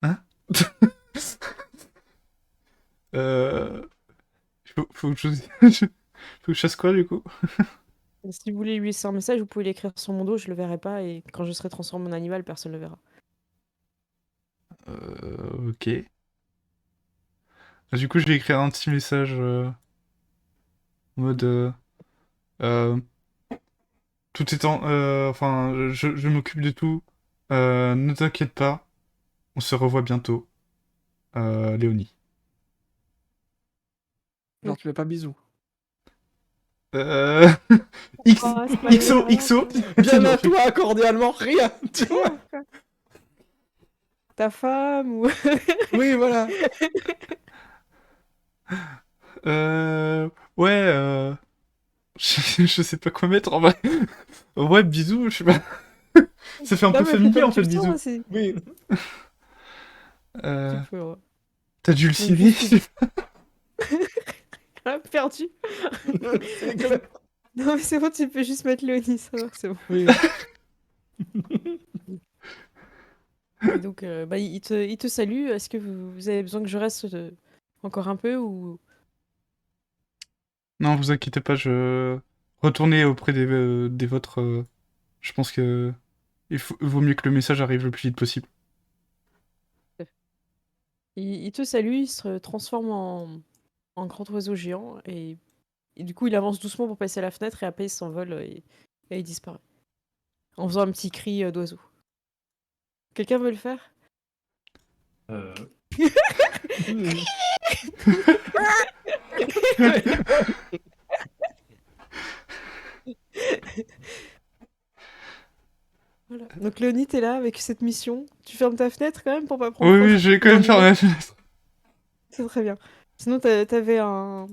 Hein? euh... faut que faut que je fasse quoi, du coup? Et si vous voulez lui laisser un message, vous pouvez l'écrire sur mon dos, je le verrai pas, et quand je serai transformé en animal, personne ne le verra. Ok. Du coup, je vais écrire un petit message en mode... euh, tout étant... enfin, je m'occupe de tout. Ne t'inquiète pas. On se revoit bientôt. Léonie. Genre, tu fais pas bisous. Euh... X... Oh, c'est pas XO, grave. XO. Bien Non, à toi, cordialement, rien, tu vois. Ta femme ou... Oui, voilà. Ouais, je sais pas quoi mettre en vrai. Ouais, bisous, je sais pas. Ça fait un Non, peu mais fais familier comme en tu fait, le sens, bisous. hein, c'est... Oui. Tu Euh... peux, ouais. T'as dû le Donc, signer? juste Ah, perdu. C'est clair. Non, mais c'est bon, tu peux juste mettre Léonie, ça va, c'est bon. Oui. Et donc, bah, il te salue. Est-ce que vous avez besoin que je reste encore un peu ou... Non, vous inquiétez pas, je... Retournez auprès des vôtres. Je pense que... vaut mieux que le message arrive le plus vite possible. Il te salue, il se transforme en grand oiseau géant et du coup, il avance doucement pour passer à la fenêtre et après, il s'envole et il disparaît. En faisant un petit cri d'oiseau. Quelqu'un veut le faire? Euh, Voilà. Donc Léonie, t'es là avec cette mission. Tu fermes ta fenêtre quand même pour pas prendre Oui, froid. oui, j'ai quand même fermé la fenêtre. C'est très bien. Sinon, t'avais un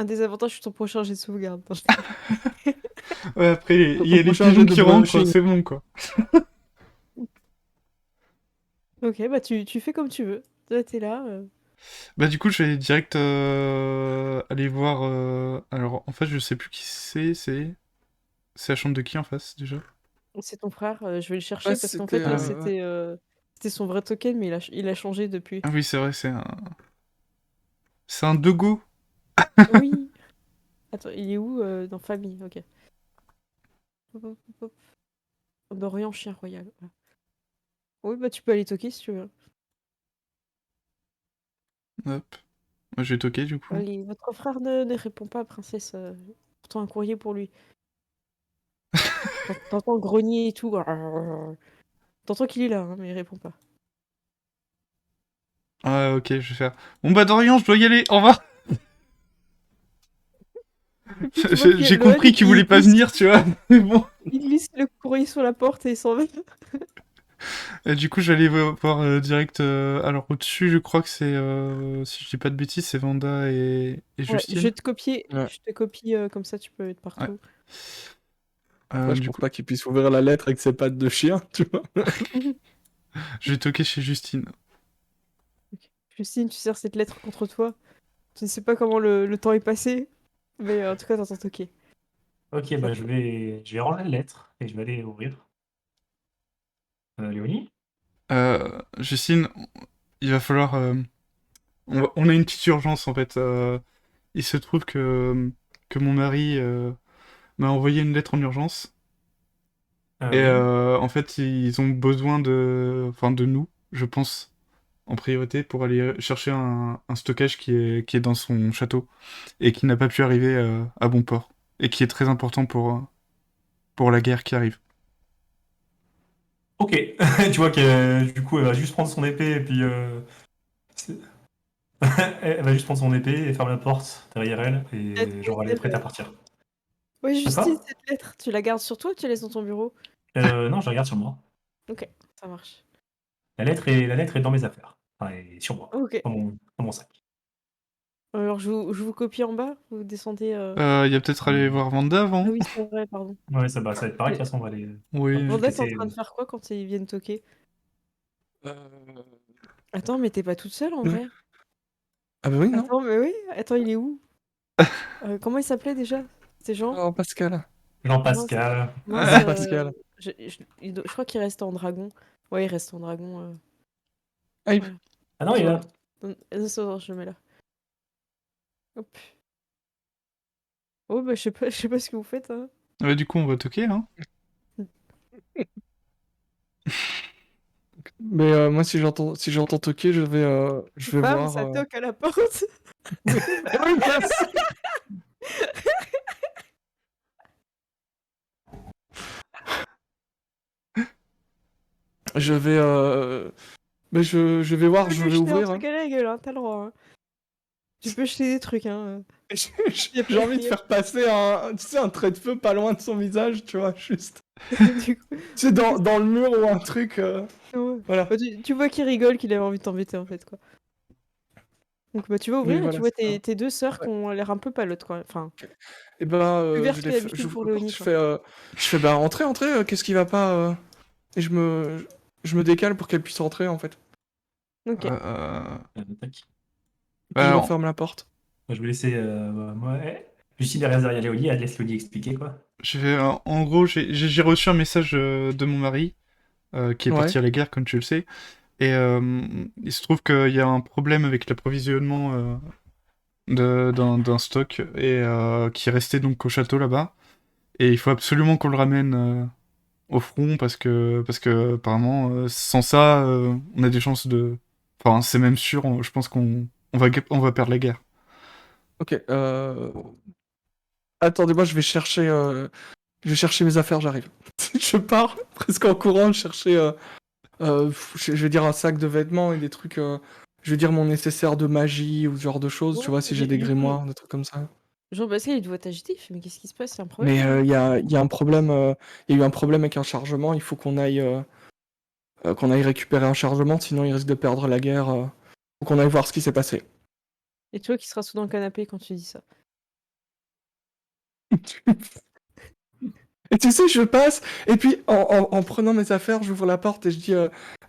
désavantage sur ton prochain jet de sauvegarde. Ouais, après, il y a Ton les prochain pigeons jet de qui rentrent, branching. c'est bon, quoi. Ok, bah tu fais comme tu veux. Toi, t'es là. Bah du coup, je vais direct aller voir... Alors, en fait, je sais plus qui c'est... C'est la chambre de qui, en face, déjà? C'est ton frère. Je vais le chercher Ouais, parce qu'en c'était. fait, Ah. c'était son vrai token, mais il a changé depuis. Ah oui, c'est vrai, c'est un... C'est un Dogo. Oui. Attends, il est où dans famille? Ok. Hop, hop, hop, hop. Dorian, chien royal. Voilà. Oui, bah tu peux aller toquer si tu veux. Hop. Moi, je vais toquer, du coup. Allez, votre frère ne répond pas, princesse. Pourtant un courrier pour lui. T'entends grogner et tout. T'entends qu'il est là, hein, mais il répond pas. Ah, ok, je vais faire... Bon bah, Dorian, je dois y aller, au revoir. Et puis tu vois que J'ai Loan, compris qu'il voulait pas venir, tu vois. Mais bon. il glisse le courrier sur la porte et il s'en va. Du coup, j'allais voir direct... Alors, au-dessus, je crois que c'est... Si je dis pas de bêtises, c'est Vanda et Ouais, je Justine. vais te copier. Ouais. Je te copie comme ça, tu peux être Ouais. partout. Après, je Du pense coup, pas qu'il puisse ouvrir la lettre avec ses pattes de chien, tu vois. je vais toquer chez Justine. Ok. Justine, tu sers cette lettre contre toi. Je ne sais pas comment le temps est passé, mais en tout cas, t'entends toquer. Ok, bah je vais rendre la lettre et je vais aller ouvrir. Léonie? Justine, il va falloir... on a une petite urgence, en fait. Il se trouve que mon mari m'a envoyé une lettre en urgence. Et Oui. en fait, ils ont besoin enfin, de nous, je pense, en priorité, pour aller chercher un stockage qui est dans son château et qui n'a pas pu arriver à bon port. Et qui est très important pour la guerre qui arrive. Ok, tu vois du coup, elle va juste prendre son épée et puis c'est- elle va juste prendre son épée et fermer la porte derrière elle et genre elle est prête à partir. Oui, C'est Justine, quoi? cette lettre, tu la gardes sur toi ou tu la laisses dans ton bureau? Non, je regarde sur moi. Ok, ça marche. La lettre est dans mes affaires. Enfin, elle est sur moi, Ok. dans mon sac. Alors, je vous copie en bas, vous descendez. Il y a peut-être aller voir Vanda Ah avant. oui, c'est vrai, pardon. Ouais, ça va être pareil, de Mais toute façon, on va aller. Hop, Oui. je vais te Vanda, t'es en laisser. train de faire quoi quand ils viennent toquer? Euh, Attends, mais t'es pas toute seule en vrai? Ah bah oui, non? Attends, mais oui, attends, il est où? Comment il s'appelait déjà? C'était Jean? Oh, Pascal. Mince, Jean-Pascal. mince, Pascal. je crois qu'il reste en dragon. Ouais, il reste en dragon. Ah, Voilà. Ah non, il est là. Je le mets là. Hop. Oh, bah, je sais pas ce que vous faites, hein. Ouais, du coup, on va toquer, hein. Mais moi, si j'entends toquer, je vais Bam, voir. ça toque à la porte. Ah oui, mince. Je vais. Mais je vais voir, Tu je peux lui vais jeter un ouvrir. truc à la gueule, hein, t'as le droit, hein. Tu peux jeter des trucs, hein. J'ai envie de faire passer tu sais, un trait de feu pas loin de son visage, tu vois, juste. Du coup, C'est dans le mur ou un truc. ouais. Voilà. Bah, tu vois qu'il rigole, qu'il avait envie de t'embêter en fait, quoi. Donc bah tu vas Oui, ouvrir et tu voilà, vois c'est ça. tes deux sœurs qui Ouais. ont l'air un peu pâlottes, quoi. Enfin, Et ben, plus vertes je que les fais, d'habitude j'ouvre pour la porte, Léonie, quoi. je fais, bah, entrez, qu'est-ce qui va pas Et je me décale pour qu'elle puisse rentrer, en fait. Ok. Tac. Et puis je Bah, referme la porte. Moi, je vais laisser. Moi, Lucie derrière Léonie, elle laisse Léonie expliquer, quoi. en gros, j'ai reçu un message de mon mari qui est Ouais. parti à la guerre, comme tu le sais. Et il se trouve qu'il y a un problème avec l'approvisionnement d'un stock et qui est resté donc au château là-bas. Et il faut absolument qu'on le ramène au front parce que apparemment, sans ça, on a des chances de. Enfin, c'est même sûr. Je pense on va perdre la guerre. Ok. Attendez-moi, je vais chercher mes affaires, j'arrive. Je pars presque en courant chercher, je vais dire un sac de vêtements et des trucs. Je vais dire mon nécessaire de magie ou ce genre de choses, tu Ouais, vois, si j'ai des du coup, grimoires, des trucs comme ça. Jean-Pascal, il doit être agité. Il fait, mais qu'est-ce qui se passe? Il y a un Mais problème? il y a un problème, il y a eu un problème avec un chargement, il faut qu'on aille récupérer un chargement, sinon il risque de perdre la guerre. Faut qu'on aille voir ce qui s'est passé. Et tu vois qu'il se rassoit dans le canapé quand tu dis ça. Et tu sais, je passe, et puis en prenant mes affaires, j'ouvre la porte et je dis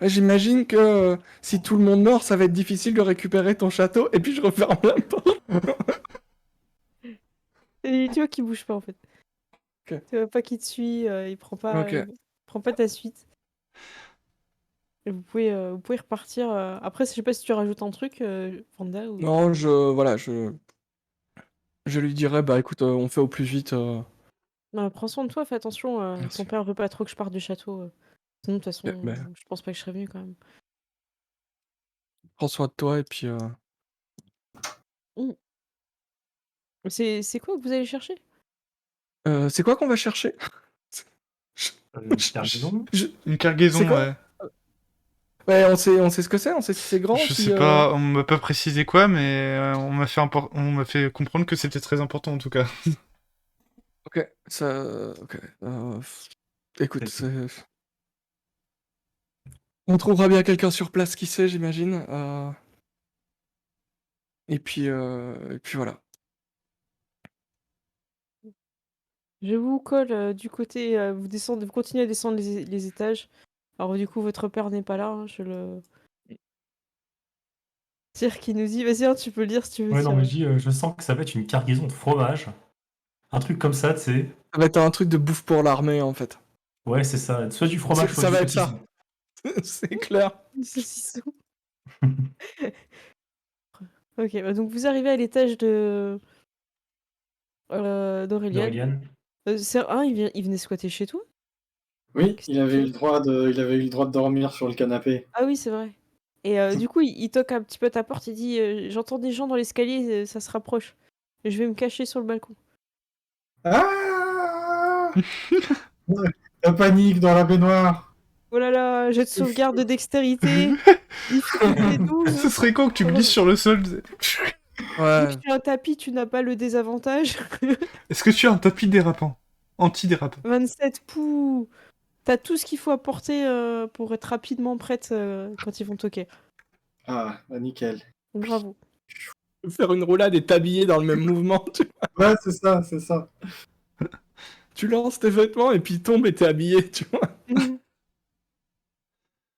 j'imagine que si tout le monde meurt, ça va être difficile de récupérer ton château, et puis je referme la porte. Et tu vois qu'il bouge pas en fait. Ok. Tu vois pas qu'il te suit, il Ok. prend pas ta suite. Et vous pouvez repartir. Après, je sais pas si tu rajoutes un truc, Vanda, ou... Non, voilà, je lui dirais, bah écoute, on fait au plus vite. Non, prends soin de toi, fais attention. Ton Merci. père veut pas trop que je parte du château. Sinon, de toute façon, Bah, je pense pas que je serais venu quand même. prends soin de toi, et puis. Mm. C'est quoi que vous allez chercher? C'est quoi qu'on va chercher? Cargaison. Une C'est cargaison, quoi? ouais. Ouais, on sait ce que c'est, on sait si c'est grand, Je si. sais pas, on m'a pas précisé quoi, mais on m'a fait comprendre que c'était très important en tout cas. Ok, ça. Ok. Écoute, on trouvera bien quelqu'un sur place qui sait, j'imagine. Et puis voilà. Je vous colle du côté. Vous continuez à descendre les étages. Alors, du coup, votre père n'est pas là. Hein, je le. C'est-à-dire qu'il nous dit, vas-y, hein, tu peux le dire si tu veux. Ouais, non, mais je dis, je sens que ça va être une cargaison de fromage. Un truc comme ça, tu sais. Ça va être un truc de bouffe pour l'armée, en fait. Ouais, c'est ça. Soit du fromage, soit Ça du va être ça. saucisson. C'est clair. Du saucisson. Ok, bah donc vous arrivez à l'étage d'Aurélien. D'Aurélien. Il venait squatter chez toi? Oui, Qu'est-ce il qu'il avait eu fait? le droit de dormir sur le canapé. Ah oui, c'est vrai. Et du coup, il toque un petit peu à ta porte, il dit j'entends des gens dans l'escalier, ça se rapproche. Je vais me cacher sur le balcon. Ah La panique dans la baignoire. Oh là là, jet de sauvegarde de dextérité, difficulté 12. Ce serait con que tu glisses sur le sol. Vu Ouais. que tu as un tapis, tu n'as pas le désavantage. Est-ce que tu as un tapis dérapant? Anti-dérapant. 27 pouh. T'as tout ce qu'il faut apporter pour être rapidement prête quand ils vont toquer. Ah, bah nickel. Donc, bravo. Faire une roulade et t'habiller dans le même mouvement. Ouais, c'est ça, c'est ça. Tu lances tes vêtements et puis il tombe et t'es habillé, tu vois.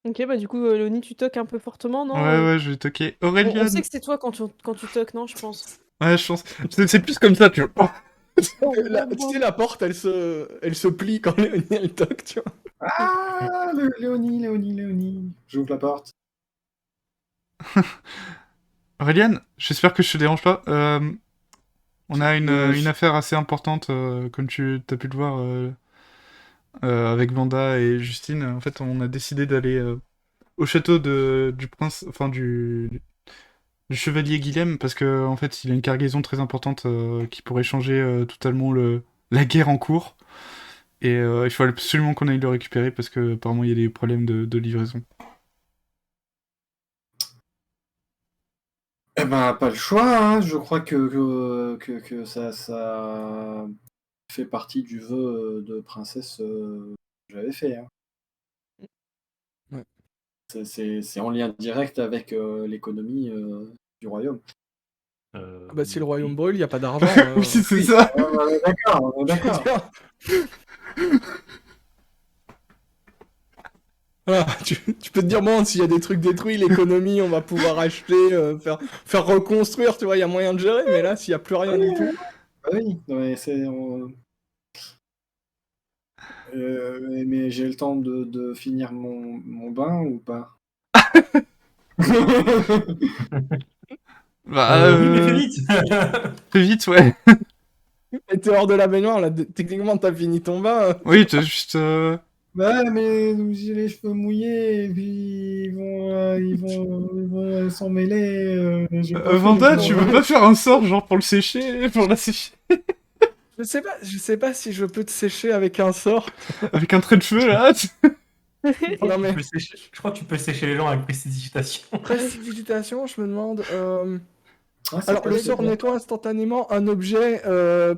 Ok, bah du coup, Léonie, tu toques un peu fortement, non? Ouais, je vais toquer. On Aurélien. sait que c'est toi quand tu toques, non, je pense. Ouais, je pense. C'est plus comme ça, tu vois. Tu sais, la porte, elle se plie quand Léonie, elle toque, tu vois. Ah, Léonie. J'ouvre la porte. Aurélien, j'espère que je te dérange pas. On a une affaire assez importante, comme tu as pu le voir avec Vanda et Justine. En fait, on a décidé d'aller au château du prince, enfin du chevalier Guilhem, parce que en fait, il a une cargaison très importante qui pourrait changer totalement la guerre en cours. Et il faut absolument qu'on aille le récupérer parce que apparemment il y a des problèmes de livraison. Eh ben, pas le choix, hein. Je crois que ça fait partie du vœu de princesse que j'avais fait. Hein. Ouais. C'est en lien direct avec l'économie du royaume. Bah, si le royaume brûle, il n'y a pas d'argent. Oui, c'est ça. On est d'accord, on est Je veux d'accord. dire. Voilà, tu peux te dire, bon, s'il y a des trucs détruits, l'économie, on va pouvoir acheter, faire reconstruire, tu vois, il y a moyen de gérer, mais là, s'il n'y a plus rien du tout. Ah oui, non, mais mais j'ai le temps de finir mon bain ou pas? Bah, Oui, mais fais vite. fais vite, ouais. Et t'es hors de la baignoire, là, techniquement, t'as fini ton bain. Oui, t'as juste. Bah, mais j'ai les cheveux mouillés et puis ils vont s'en mêler. J'ai pas fait Vanda, le tu tour. veux pas faire un sort, genre pour le sécher, pour la sécher Je sais pas si je peux te sécher avec un sort. avec un trait de cheveux là Non, mais Je crois que tu peux sécher les gens avec précipitation. prestidigitation, je me demande. Ouais, ça Alors, peut le être sort bien. nettoie instantanément un objet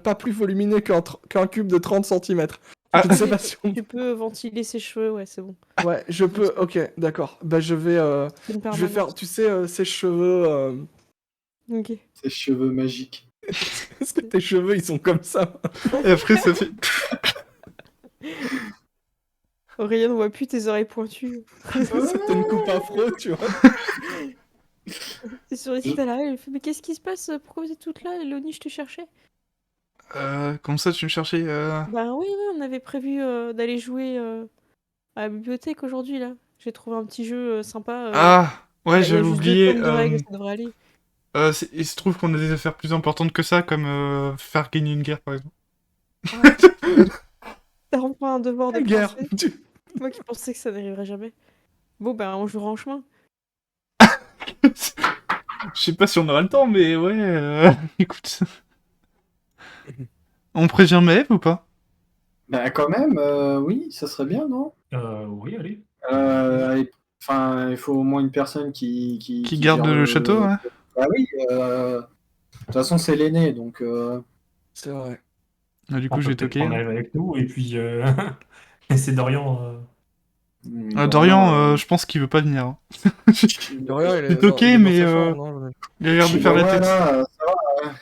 pas plus volumineux qu'un cube de 30 centimètres. Ah. Je ne sais pas si on... Tu peux ventiler ses cheveux, ouais, c'est bon. Ouais, je peux... Ok, d'accord. Bah, je vais C'est une faire, permanence. tu sais, ses cheveux... Ok. Ses cheveux magiques. Est-ce que tes cheveux, ils sont comme ça? Et après, ça fait. Aurélien ne voit plus tes oreilles pointues. C'était une coupe afro, tu vois. T'es sur les sites à l'arrêt, elle fait mais qu'est-ce qui se passe? Pourquoi vous êtes toutes là? Léonie, je te cherchais. Comment ça, tu me cherchais Bah oui, oui, on avait prévu d'aller jouer à la bibliothèque aujourd'hui là. J'ai trouvé un petit jeu sympa. Ah, ouais, Il y a j'avais juste 2 oublié. tomes de règles, ça devrait aller. Il se trouve qu'on a des affaires plus importantes que ça, comme faire gagner une guerre, par exemple. T'as enfin un devoir de La guerre. princesse. Moi qui pensais que ça n'arriverait jamais. Bon, bah on jouera en chemin. Je sais pas si on aura le temps, mais ouais. Écoute. On prévient Maëv ou pas? Bah, quand même, oui, ça serait bien, non? Oui, allez. Enfin, il faut au moins une personne qui garde gère le château, ouais. Bah oui, de toute façon, c'est l'aîné, donc... C'est vrai. Ah, du coup, On je peut vais peut-être toquer. prendre elle avec nous, et puis et c'est Dorian. Dorian, je pense qu'il veut pas venir. Hein. Dorian, il J'ai est toqué, il est dans mais sa chambre, non? il a l'air de faire Bah la tête. voilà, ça va.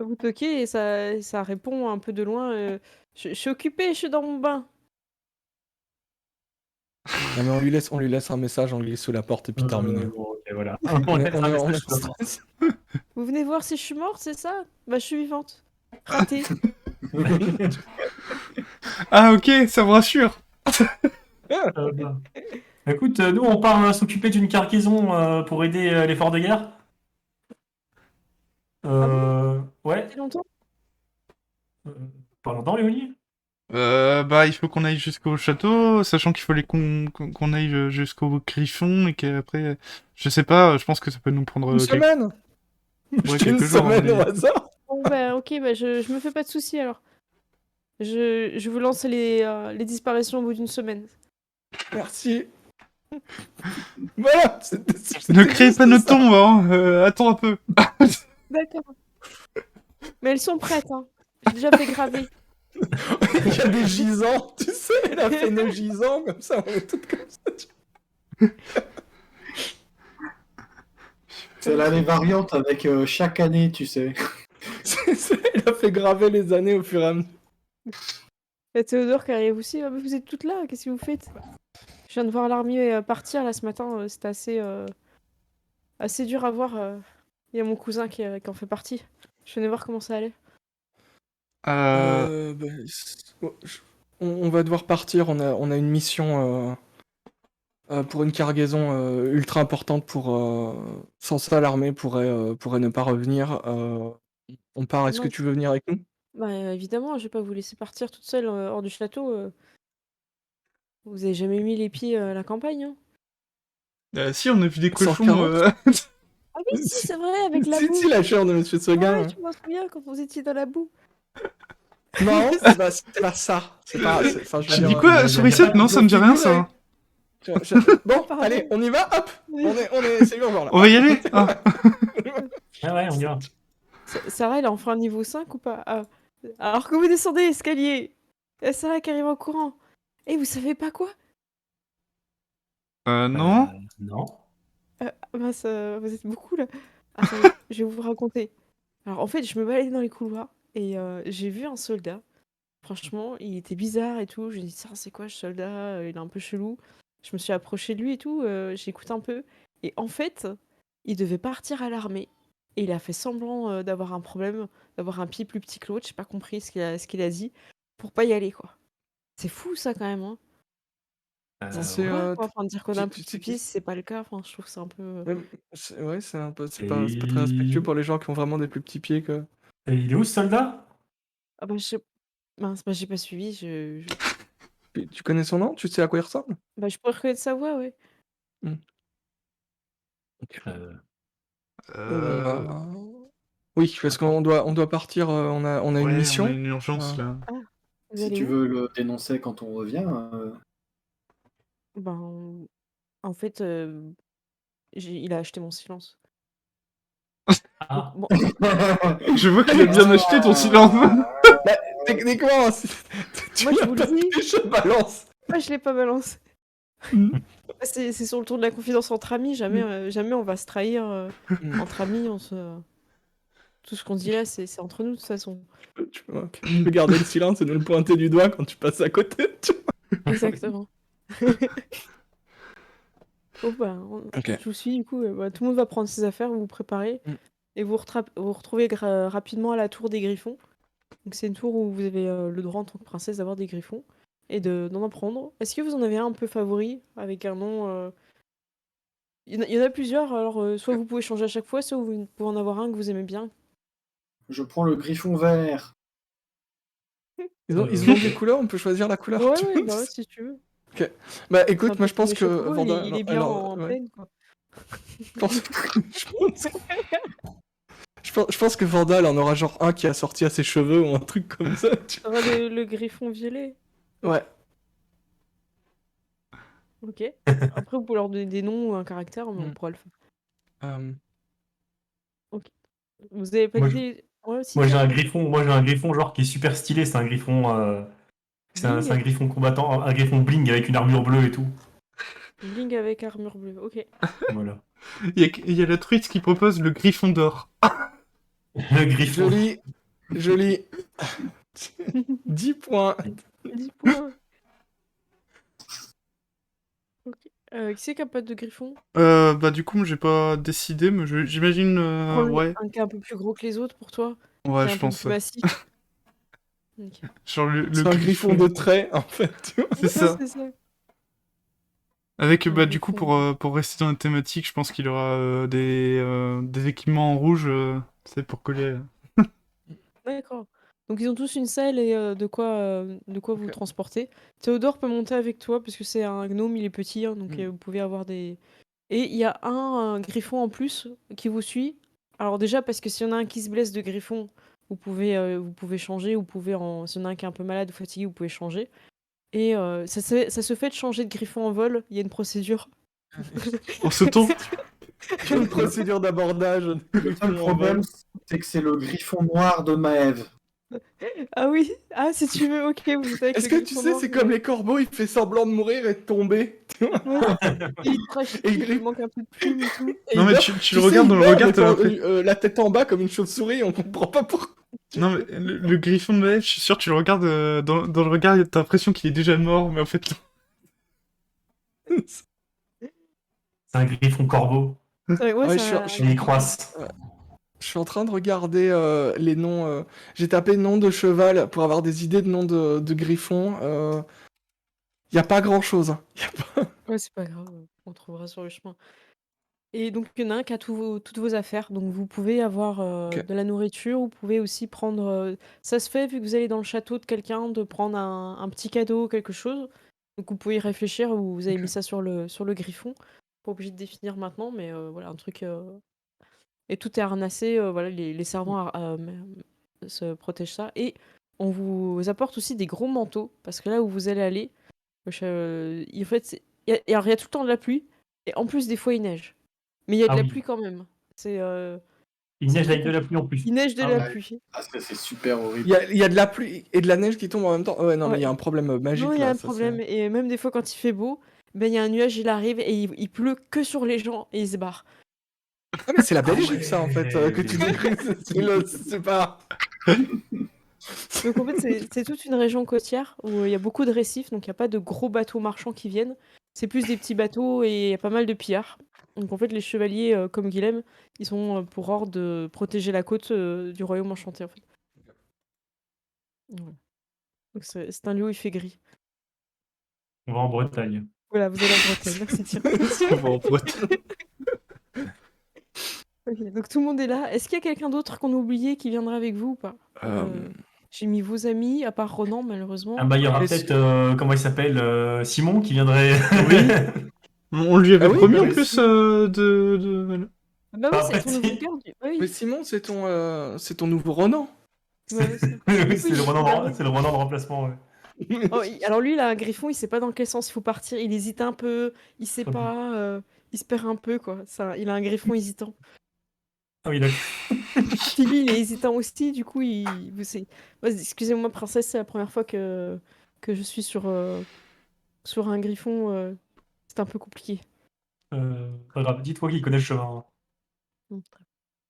Vous toquez et ça répond un peu de loin. Je suis occupée, je suis dans mon bain. Non, mais on lui laisse un message, on lui laisse sous la porte et puis terminé. Bon, ok, voilà. On On est, laisse on un est, on message est sous la en porte. stress. Vous venez voir si je suis morte, c'est ça? Bah je suis vivante. Raté. Ah, ok, ça me rassure. Bah. Écoute, nous on part s'occuper d'une cargaison pour aider l'effort de guerre. Ouais. C'est longtemps? Euh, pas longtemps, Léonie? Bah, il faut qu'on aille jusqu'au château, sachant qu'il fallait qu'on aille jusqu'au Griffon et qu'après, je sais pas, je pense que ça peut nous prendre Une semaine. ouais, J'ai une quelques jours. semaine Mais... au hasard. Bon bah ok, bah je me fais pas de soucis alors. Je vous lance les disparitions au bout d'une semaine. Merci. Voilà. Ne crée pas notre tombe, hein. Attends un peu. D'accord. Mais elles sont prêtes, hein. J'ai déjà fait graver. Il y a des gisants, tu sais, elle a fait nos gisants, comme ça, on est toutes comme ça. C'est là les variantes avec chaque année, tu sais. Elle a fait graver les années au fur et à mesure. Il y a Théodore qui arrive aussi. Ah, mais vous êtes toutes là, qu'est-ce que vous faites? Je viens de voir l'armée partir là ce matin. C'était assez dur à voir. Il y a mon cousin qui en fait partie. Je venais voir comment ça allait. Bah, on va devoir partir, on a une mission pour une cargaison ultra importante sans ça l'armée pourrait ne pas revenir. On part, est-ce que Ouais. tu veux venir avec nous? Bah évidemment, je vais pas vous laisser partir toute seule hors du château. Vous avez jamais mis les pieds à la campagne, hein? Si, on a vu des cochons. 140. Ah oui, si, c'est vrai, avec la boue. Si, la chair de Monsieur Seguin. Ouais, je m'en souviens quand vous étiez dans la boue. Non, c'est pas ça. Enfin, J'ai dit quoi? Sourisette? Non, ça me dit rien, ça. Bon, Pardon. allez, on y va, hop. Oui. C'est urgent là. On va y aller? Ah. Ouais, on y va. Sarah, elle a enfin un niveau 5 ou pas? Ah. Alors que vous descendez l'escalier, il y a Sarah qui arrive en courant. Et vous savez pas quoi? Non. Non. Mince, vous êtes beaucoup là. Attendez, je vais vous raconter. Alors en fait, je me baladais dans les couloirs et j'ai vu un soldat. Franchement, il était bizarre et tout. Je me dis, ça, c'est quoi ce soldat? Il est un peu chelou. Je me suis approchée de lui et tout. J'écoute un peu. Et en fait, il devait partir à l'armée. Et il a fait semblant d'avoir un problème, d'avoir un pied plus petit que l'autre. J'ai pas compris ce qu'il a dit. Pour pas y aller, quoi. C'est fou, ça, quand même. Hein. C'est, Quoi, enfin, dire qu'on a un tu petit sais pied, si c'est pas le cas. Enfin, je trouve que c'est un peu. Ouais, c'est un peu, c'est Et- pas très respectueux pour les gens qui ont vraiment des plus petits pieds que. Et il est où ce soldat? Ah bah, mince, bah, j'ai pas suivi. Tu connais son nom? Tu sais à quoi il ressemble? Bah, je pourrais reconnaître sa voix, ouais. Euh, Bah, oui, parce qu'on doit partir. On a une Ouais, mission. on a une urgence là. Vous Si allez tu où? veux le dénoncer quand on revient, Ben, en fait, il a acheté mon silence. Ah, Bon, Je vois qu'il a bien acheté ton silence. Techniquement, tu moi je l'as vous pas le dis, dit, je balance. moi je l'ai pas balancé. Mm. C'est sur le tour de la confidence entre amis, jamais on va se trahir Mm. entre amis, tout ce qu'on dit là, c'est entre nous de toute façon. Tu peux garder le silence et nous le pointer du doigt quand tu passes à côté. Exactement. Bon, bah, Ok. je vous suis, du coup, bah, tout le monde va prendre ses affaires, vous vous préparez, Mm. et vous retrouvez rapidement à la tour des Griffons. Donc c'est une tour où vous avez le droit en tant que princesse d'avoir des griffons et d'en prendre. Est-ce que vous en avez un peu favori avec un nom il y en a plusieurs, alors soit vous pouvez changer à chaque fois, soit vous pouvez en avoir un que vous aimez bien. Je prends le griffon vert. Ils ont des couleurs, on peut choisir la couleur. Ouais, ouais, bah ouais, si tu veux. Ok. Bah C'est un écoute, peu moi je comme pense les que chocobos, Vanda, il est bien en ouais. plaine, quoi. Je pense, je pense que Vandal en aura genre un qui a sorti à ses cheveux ou un truc comme ça. Ça va le griffon violet. Ouais. Ok. Après, vous pouvez leur donner des noms ou un caractère, mais on pourra le faire. Euh, Ok. Vous avez pas moi, d'idée? Ouais, aussi, moi j'ai un Pierre. griffon, genre qui est super stylé, c'est un griffon, c'est un Bling. griffon combattant, un griffon bling avec une armure bleue et tout. Bling avec armure bleue. Ok. Voilà. Il y a la truite qui propose le griffon d'or. Le griffon. joli. 10 points. 10 points. Ok. Qui c'est qui a pas de griffon? Bah du coup, moi, j'ai pas décidé, mais j'imagine, Prends ouais. un qui est un peu plus gros que les autres pour toi, Ouais, qui est je un peu pense. plus massif. Ok. Genre le C'est un griffon de trait, en fait. Tu vois. C'est ça. C'est ça. Avec, Un bah du coup, griffon. pour rester dans la thématique, je pense qu'il aura des équipements en rouge, c'est pour coller. D'accord. Donc ils ont tous une selle et de quoi vous Ok. transporter. Théodore peut monter avec toi parce que c'est un gnome, il est petit, hein, donc vous pouvez avoir des... Et il y a un griffon en plus qui vous suit. Alors déjà parce que s'il y en a un qui se blesse de griffon, vous pouvez changer, s'il y en a un qui est un peu malade ou fatigué, vous pouvez changer. Et ça se fait de changer de griffon en vol, il y a une procédure. En sautant. Il y a une procédure d'abordage. de Le griffon seul en problème, vol. c'est que c'est le griffon noir de Maëve. Ah oui, ah si tu veux, ok, vous êtes avec Est-ce le que tu griffon sais, noir. c'est comme les corbeaux, il fait semblant de mourir et de tomber. Tu vois. Ouais. Et il te rachète, Et il te Griff- manque un peu de plume et tout. Et Non, il mais meurt. tu le sais, regardes il dans le meurt, regard, mais t'as l'impression. la tête en bas comme une chauve-souris, on comprend pas pourquoi. Non, mais le griffon de Maëv, je suis sûr, tu le regardes dans le regard, t'as l'impression qu'il est déjà mort, mais en fait, C'est un griffon corbeau. Ouais, Ouais, ça... Chez les croisses. Je suis en train de regarder les noms. J'ai tapé nom de cheval pour avoir des idées de noms de griffon. Y a pas grand chose. Ouais, c'est pas grave, on trouvera sur le chemin. Et donc, il y en a un qui a toutes vos affaires. Donc, vous pouvez avoir Ok. de la nourriture. Vous pouvez aussi prendre. Ça se fait, vu que vous allez dans le château de quelqu'un, de prendre un petit cadeau, quelque chose. Donc, vous pouvez y réfléchir. Vous avez mis ça sur le griffon. Pas obligé de définir maintenant, mais voilà, un truc. Et tout est harnassé. Voilà, les servants se protègent ça. Et on vous apporte aussi des gros manteaux. Parce que là où vous allez aller, en fait, alors, il y a tout le temps de la pluie. Et en plus, des fois, il neige. Mais il y a de Ah la oui. pluie quand même. C'est Il c'est neige très avec de la compliqué. pluie en plus. Il neige de Ah la ouais. pluie. Ah, ça, c'est super horrible. Il y a de la pluie et de la neige qui tombe en même temps. Ouais, non, mais il y a Ouais. un problème Non, magique il y a là. un problème. Et même des fois, quand il fait beau, ben, il y a un nuage, il arrive et il pleut que sur les gens et il se barre. Ah, mais c'est la Ah Belgique, ouais, ça, en fait, que tu mais- décris. C'est pas. Donc en fait, c'est toute une région côtière où il y a beaucoup de récifs, donc il n'y a pas de gros bateaux marchands qui viennent. C'est plus des petits bateaux et il y a pas mal de pillards. Donc en fait, les chevaliers comme Guilhem, ils sont pour ordre de protéger la côte du royaume enchanté, en fait. Voilà. Donc c'est un lieu où il fait gris. On va en Bretagne. Voilà, vous allez en Bretagne. Merci, Thierry. on va en Bretagne. Ok, donc tout le monde est là. Est-ce qu'il y a quelqu'un d'autre qu'on a oublié qui viendra avec vous ou pas? J'ai mis vos amis, à part Ronan, malheureusement. Ah bah il y aura Mais peut-être, comment il s'appelle, Simon qui viendrait. Oui. On lui avait Ah oui, promis bah en oui, plus si. Ah bah oui, Ah, c'est ton nouveau si. garde. Oui, Mais Simon, c'est ton nouveau Ronan. bah oui, ça. Oui, c'est le Oui, Ronan bah oui. c'est le Ronan de remplacement. Ouais. Oh, alors lui, il a un griffon, il sait pas dans quel sens il faut partir. Il hésite un peu, il sait pas, il se perd un peu, quoi. Ça, il a un griffon hésitant. Ah oui, d'accord. Puis lui, il est hésitant aussi, du coup, excusez-moi, princesse, c'est la première fois que je suis sur un griffon. C'est un peu compliqué. Pas grave, dites-moi qui connaît le chemin. Mm.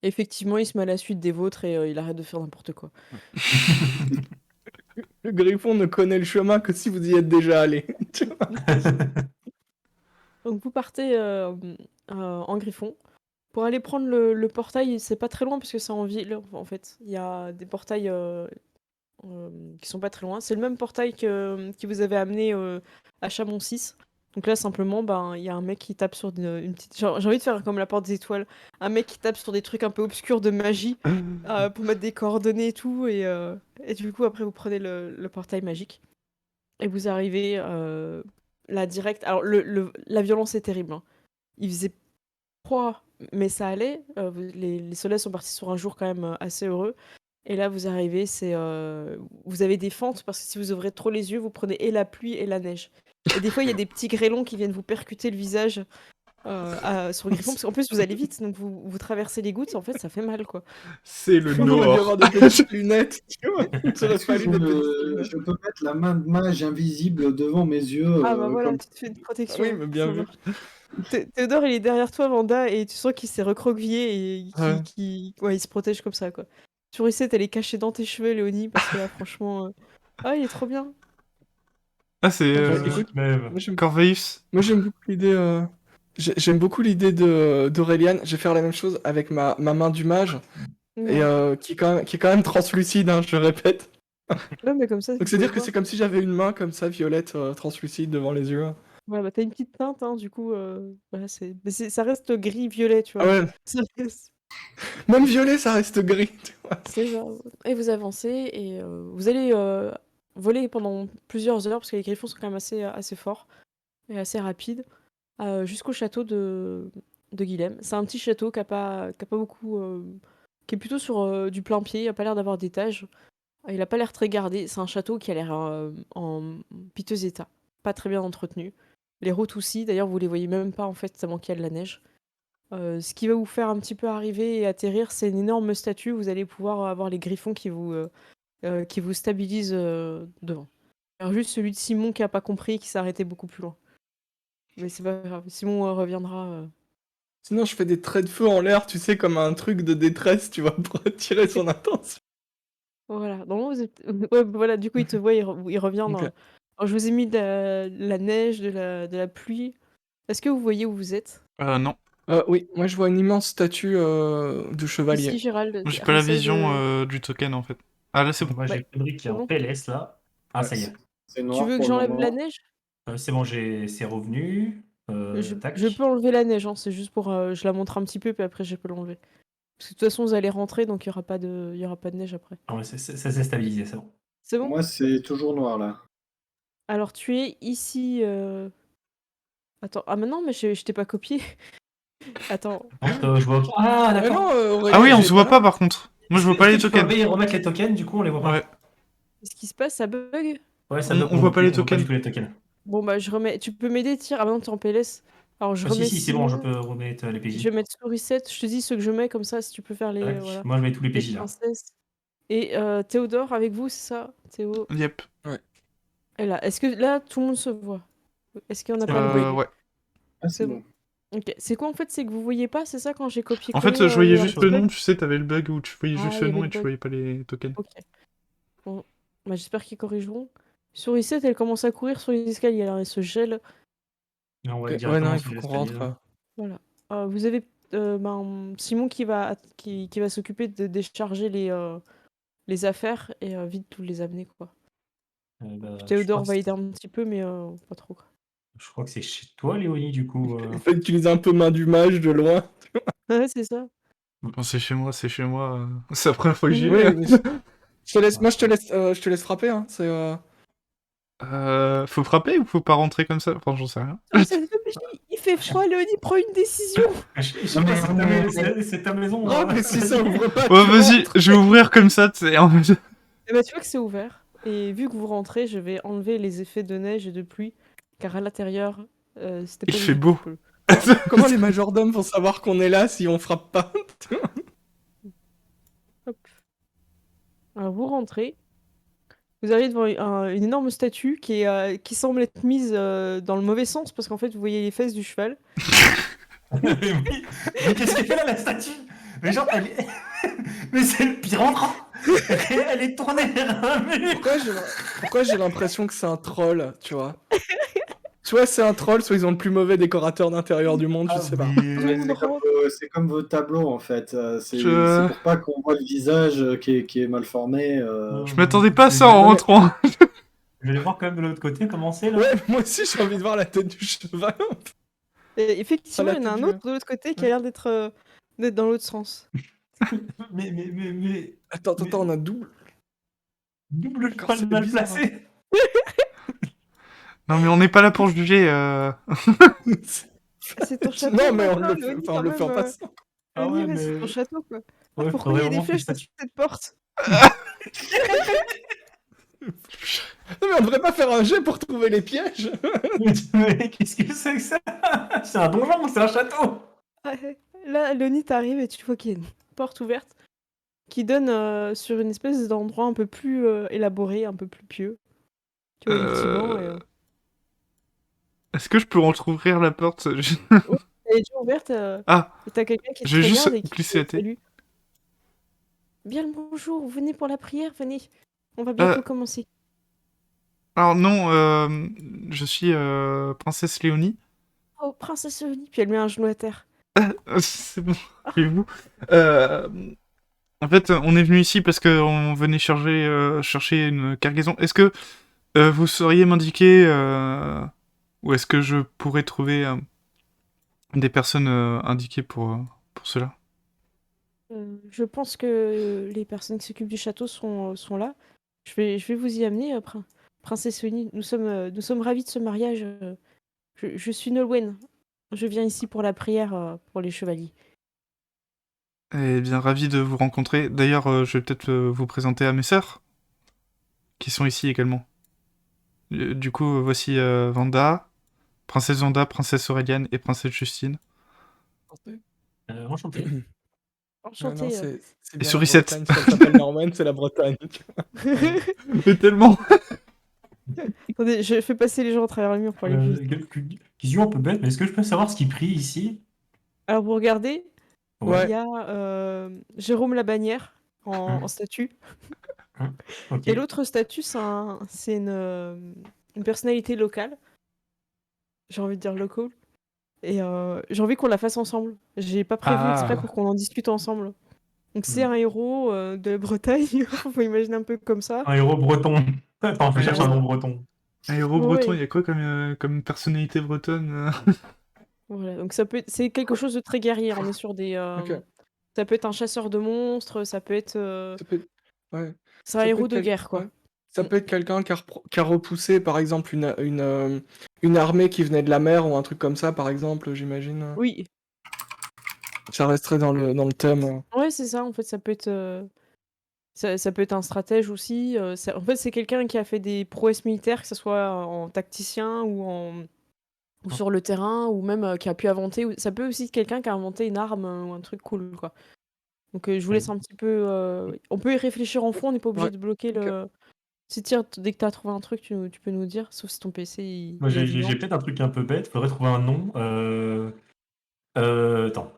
Effectivement, il se met à la suite des vôtres et il arrête de faire n'importe quoi. Le griffon ne connaît le chemin que si vous y êtes déjà allé. Tu vois. Donc vous partez en griffon. Pour aller prendre le portail, c'est pas très loin parce que c'est en ville en fait. Il y a des portails qui sont pas très loin. C'est le même portail qui vous avait amené à Chamon 6. Donc là simplement, ben il y a un mec qui tape sur une petite. J'ai envie de faire comme la porte des étoiles. Un mec qui tape sur des trucs un peu obscurs de magie pour mettre des coordonnées et tout. Et du coup après vous prenez le portail magique et vous arrivez là direct. Alors la violence est terrible, hein. Il faisait froid, mais ça allait. Les soleils sont partis sur un jour quand même assez heureux. Et là, vous arrivez, vous avez des fentes parce que si vous ouvrez trop les yeux, vous prenez et la pluie et la neige. Et des fois, il y a des petits grêlons qui viennent vous percuter le visage sur le griffon parce qu'en plus, vous allez vite, donc vous traversez les gouttes. En fait, ça fait mal, quoi. C'est le On aurait dû Nord. avoir des petites lunettes. Tu vois. Il aurait Est-ce que fallu des petites lunettes. je peux mettre la main de mage invisible devant mes yeux Ah bah voilà, comme... tu te fais une Ah protection. oui, mais bien Ça vu. marche. Théodore, il est derrière toi, Vanda, et tu sens qu'il s'est recroquevillé et Ouais. ouais, il se protège comme ça, quoi. Sourisette, elle est cachée dans tes cheveux, Léonie, parce que là, franchement, ah, il est trop bien. Ah, c'est Ouais, écoute, Même. moi j'aime Corveus. j'aime beaucoup l'idée. J'aime beaucoup l'idée d'Aureliane. Je vais faire la même chose avec ma main du mage, et Ouais. qui est quand même translucide, hein, je le répète. Ouais, mais comme ça, Donc vous c'est pouvez dire que voir. c'est comme si j'avais une main comme ça, violette, translucide devant les yeux. Ouais, bah t'as une petite teinte, hein, du coup, voilà, mais ça reste gris-violet, tu Ah vois. ouais, même violet, ça reste gris. Tu vois. C'est ça. Et vous avancez, et vous allez voler pendant plusieurs heures, parce que les griffons sont quand même assez forts et assez rapides, jusqu'au château de Guilhem. C'est un petit château qui a pas beaucoup... qui est plutôt sur du plein pied, il a pas l'air d'avoir d'étage. Il a pas l'air très gardé. C'est un château qui a l'air en piteux état. Pas très bien entretenu. Les routes aussi, d'ailleurs, vous les voyez même pas en fait, tellement qu'il y a de la neige. Ce qui va vous faire un petit peu arriver et atterrir, c'est une énorme statue. Vous allez pouvoir avoir les griffons qui vous stabilisent devant. Alors juste celui de Simon qui a pas compris et qui s'est arrêté beaucoup plus loin. Mais c'est pas grave, Simon reviendra. Sinon, je fais des traits de feu en l'air, tu sais, comme un truc de détresse, tu vois, pour attirer son attention. Voilà. Normalement, vous êtes... ouais, voilà, du coup, il te voit, il revient Ok. dans... Alors, je vous ai mis de la neige, de la pluie. Est-ce que vous voyez où vous êtes? Non. Oui, moi je vois une immense statue de chevalier. Ici, Gérald, Moi, j'ai pas la essaye vision de... du token en fait. Ah, là, c'est bon. Moi, j'ai Ouais, le brick qui est c'est en bon. PLS là. Ah, Ouais, ça y est. c'est Tu noir veux que pour le j'enlève la moment. neige? C'est bon, c'est revenu. Je Tac. peux enlever la neige, hein, c'est juste pour... je la montre un petit peu, puis après, je peux l'enlever. Parce que de toute façon, vous allez rentrer, donc il y aura pas de neige après. Ah ouais, ça s'est stabilisé, c'est bon. C'est bon? Moi, c'est toujours noir là. Alors, tu es ici... Attends, ah mais non, mais je t'ai pas copié. Attends. Je vois. Ah, Ah d'accord. non, Aurélien, Ah oui, on j'ai se voit pas. pas par contre. Moi, je vois pas Est-ce les que tu peux tokens. remettre les tokens, du coup, on les voit pas. Ouais. Qu'est-ce qui se passe? Ça bug? Ouais, ça On, bug, on voit pas les on voit pas du tokens. tout les tokens. Bon, bah, je remets... Tu peux m'aider, Tyr? Ah bah non, t'es en PLS. Alors, je Ah, si, remets si, c'est bon, je Simon. peux remettre les Je PJ. vais mettre Sourisette. Je te dis ce que je mets, comme ça, si tu peux faire les... Tac. voilà. Moi, je mets tous les Les PJ là. princesses. Et Théodore, avec vous, c'est ça? Théo. Yep. Et là, est-ce que là, tout le monde se voit? Est-ce qu'il n'y en a C'est pas bon. le... Ouais. Ah, c'est C'est bon. bon. Ok. C'est quoi, en fait? C'est que vous voyez pas, c'est ça, quand j'ai En copié-collé fait, je voyais il y a un juste petit le bug? nom, tu sais, t'avais le bug où tu voyais Ah, juste il le y avait nom le et tu bug. voyais pas les tokens. Ok. Bon. Bah, j'espère qu'ils corrigeront. Sourisette, elle commence à courir sur les escaliers, alors elle se gèle. Et on va Ouais, directement non, il sur faut les qu'on escaliers. rentre. Voilà. Vous avez Simon qui va s'occuper de décharger les affaires et vite tout les amener, quoi. Théodore va aider un petit peu, mais pas trop, quoi. Je crois que c'est chez toi, Léonie, du coup. Il faut utiliser un peu main du mage de loin. Ouais, c'est ça. Bon, c'est chez moi, c'est chez moi. C'est la première fois que j'y Oui, vais. Oui, je te laisse, moi je te laisse frapper. Hein. C'est, Faut frapper ou faut pas rentrer comme ça? Enfin, j'en sais rien. Il fait froid, Léonie, prends une décision. Je sais pas, c'est ta maison. Ah, hein. mais si ça ouvre pas. Ouais, tu vas-y, rentres. je vais ouvrir comme ça, tu sais. en mode- Eh ben, tu vois que c'est ouvert. Et vu que vous rentrez, je vais enlever les effets de neige et de pluie, car à l'intérieur, c'était Il pas fait du beau. tout. Comment les majordomes vont savoir qu'on est là si on frappe pas? Alors vous rentrez, vous arrivez devant une énorme statue qui semble être mise dans le mauvais sens parce qu'en fait vous voyez les fesses du cheval. Mais oui, mais qu'est-ce qu'elle fait là, la statue? Mais genre, elle est... Mais c'est le pire endroit. Elle est tournée vers un mur. Pourquoi j'ai l'impression que c'est un troll, tu vois? Soit c'est un troll, soit ils ont le plus mauvais décorateur d'intérieur du monde, je sais pas. Ouais, c'est comme vos tableaux en fait. C'est Je- pour pas qu'on voit le visage qui est mal formé. Je m'attendais pas à ça en rentrant. Je vais aller voir quand même de l'autre côté comment c'est là. Ouais, moi aussi j'ai envie de voir la tête du cheval. Et effectivement, Ah, la il y en a tête un du- autre de l'autre côté qui a l'air d'être dans l'autre sens. Mais Attends, on a double. double D'accord, cheval c'est mal bizarre, placé. Non, mais on n'est pas là pour juger. C'est ton château. Non, mais on maintenant, le fait, Léonie, enfin, on quand le fait en même, passant. Ah Léonie, ouais, ouais, c'est mais ton château, quoi. ouais, Pourquoi il y faudrait a des vraiment que les flèches sur statues. cette porte? Non, mais on devrait pas faire un jet pour trouver les pièges. Mais qu'est-ce que c'est que ça? C'est un donjon ou c'est un château? Ouais. Là, Léonie, t'arrives et tu vois qu'il y a une porte ouverte qui donne sur une espèce d'endroit un peu plus élaboré, un peu plus pieux. Tu vois, des petits bancs. Est-ce que je peux entrouvrir la porte? Elle est déjà ouverte Ah, et t'as quelqu'un qui te je vais juste regarde et qui te glisser la dit tête. salut. Bien le bonjour, venez pour la prière, venez. On va Euh, bientôt commencer. alors non, je suis princesse Léonie. Oh, princesse Léonie. Puis elle met un genou à terre. C'est bon, vous. En fait, on est venu ici parce qu'on venait chercher une cargaison. Est-ce que vous sauriez m'indiquer où est-ce que je pourrais trouver des personnes indiquées pour cela? Je pense que les personnes qui s'occupent du château sont là. Je vais vous y amener, princesse Léonie. Nous sommes ravis de ce mariage. Je suis Nolwenn. Je viens ici pour la prière pour les chevaliers. Eh bien, ravi de vous rencontrer. D'ailleurs, je vais peut-être vous présenter à mes sœurs, qui sont ici également. Du coup, voici Vanda, princesse Vanda, princesse Auréliane et princesse Justine. Enchanté. Ah non, Enchantée. c'est Et bien la Sourisette. Bretagne. Si elle s'appelle Norman, c'est la Bretagne. Mais tellement. Attendez, je fais passer les gens à travers le mur pour aller plus vite. Question un peu bête, mais est-ce que je peux savoir ce qui prie ici? Alors vous regardez, Ouais. il y a Jérôme Labannière en statue. Ok. Et l'autre statue, c'est une personnalité locale. J'ai envie de dire local. Et j'ai envie qu'on la fasse ensemble. J'ai pas prévu exprès pour qu'on en discute ensemble. Donc c'est un héros de Bretagne, faut imaginer un peu comme ça. Un héros breton. Attends, je cherche un Ouais. nom breton. Un héros Ouais, breton, ouais. il y a quoi comme personnalité bretonne Voilà, donc c'est quelque chose de très guerrier. On est sur des. Ok. Ça peut être un chasseur de monstres, ça peut être. Ça peut être... Ouais. C'est un Ça peut héros être de guerre, quoi. ouais. Ça peut être quelqu'un qui a repoussé, par exemple, une armée qui venait de la mer ou un truc comme ça, par exemple, j'imagine. Oui, Ça resterait dans le thème. ouais, c'est ça. En fait, ça peut être. Ça peut être un stratège aussi. En fait, c'est quelqu'un qui a fait des prouesses militaires, que ce soit en tacticien ou sur le terrain, ou même qui a pu inventer. Ça peut aussi être quelqu'un qui a inventé une arme ou un truc cool, quoi. Donc, je vous laisse un petit peu. On peut y réfléchir en fond, on n'est pas obligé Ouais, de bloquer ok. le. Si tiens, dès que t'as trouvé un truc, tu peux nous dire, sauf si ton PC Moi, il est j'ai vivant. peut-être un truc un peu bête. Faudrait trouver un nom. Attends.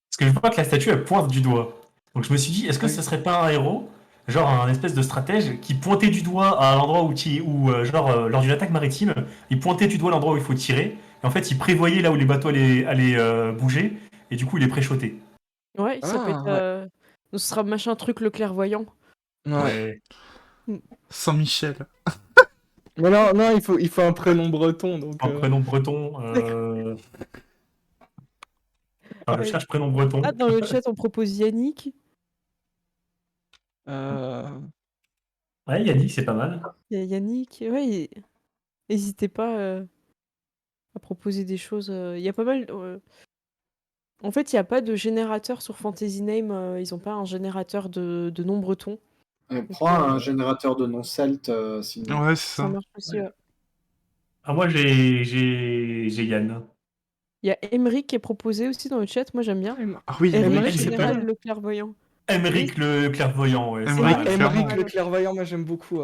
Parce que je vois que la statue, elle pointe du doigt. Donc je me suis dit, est-ce que Oui. ce serait pas un héros, genre un espèce de stratège, qui pointait du doigt à l'endroit lors d'une attaque maritime, il pointait du doigt l'endroit où il faut tirer, et en fait, il prévoyait là où les bateaux allaient bouger, et du coup, il les préchotait. Ouais, ça peut être. Ah, ouais. Ce sera machin truc le clairvoyant. Ouais. Ouais. Saint-Michel. Mais non, il faut un prénom breton, donc... Un prénom breton. Enfin, je Ouais. cherche prénom breton. Ah, dans le chat, on propose Yannick. euh, Ouais, Yannick, c'est pas mal. Il y a Yannick. Ouais, n'hésitez pas à proposer des choses. Il y a pas mal. En fait, il n'y a pas de générateur sur Fantasy Name. Ils n'ont pas un générateur de nom breton. Prends un générateur de nom celte, sinon. Ouais, c'est Ça ça. marche aussi. Ouais. Ah, moi, j'ai Yann. Il y a Emeric qui est proposé aussi dans le chat. Moi, j'aime bien. Ah oui, Eric Emmerich, Emmerich, c'est pas Général mal. le clairvoyant. Emmerich le clairvoyant, ouais. c'est Emmerich, pas mal. clairement. Emmerich le clairvoyant, moi j'aime beaucoup.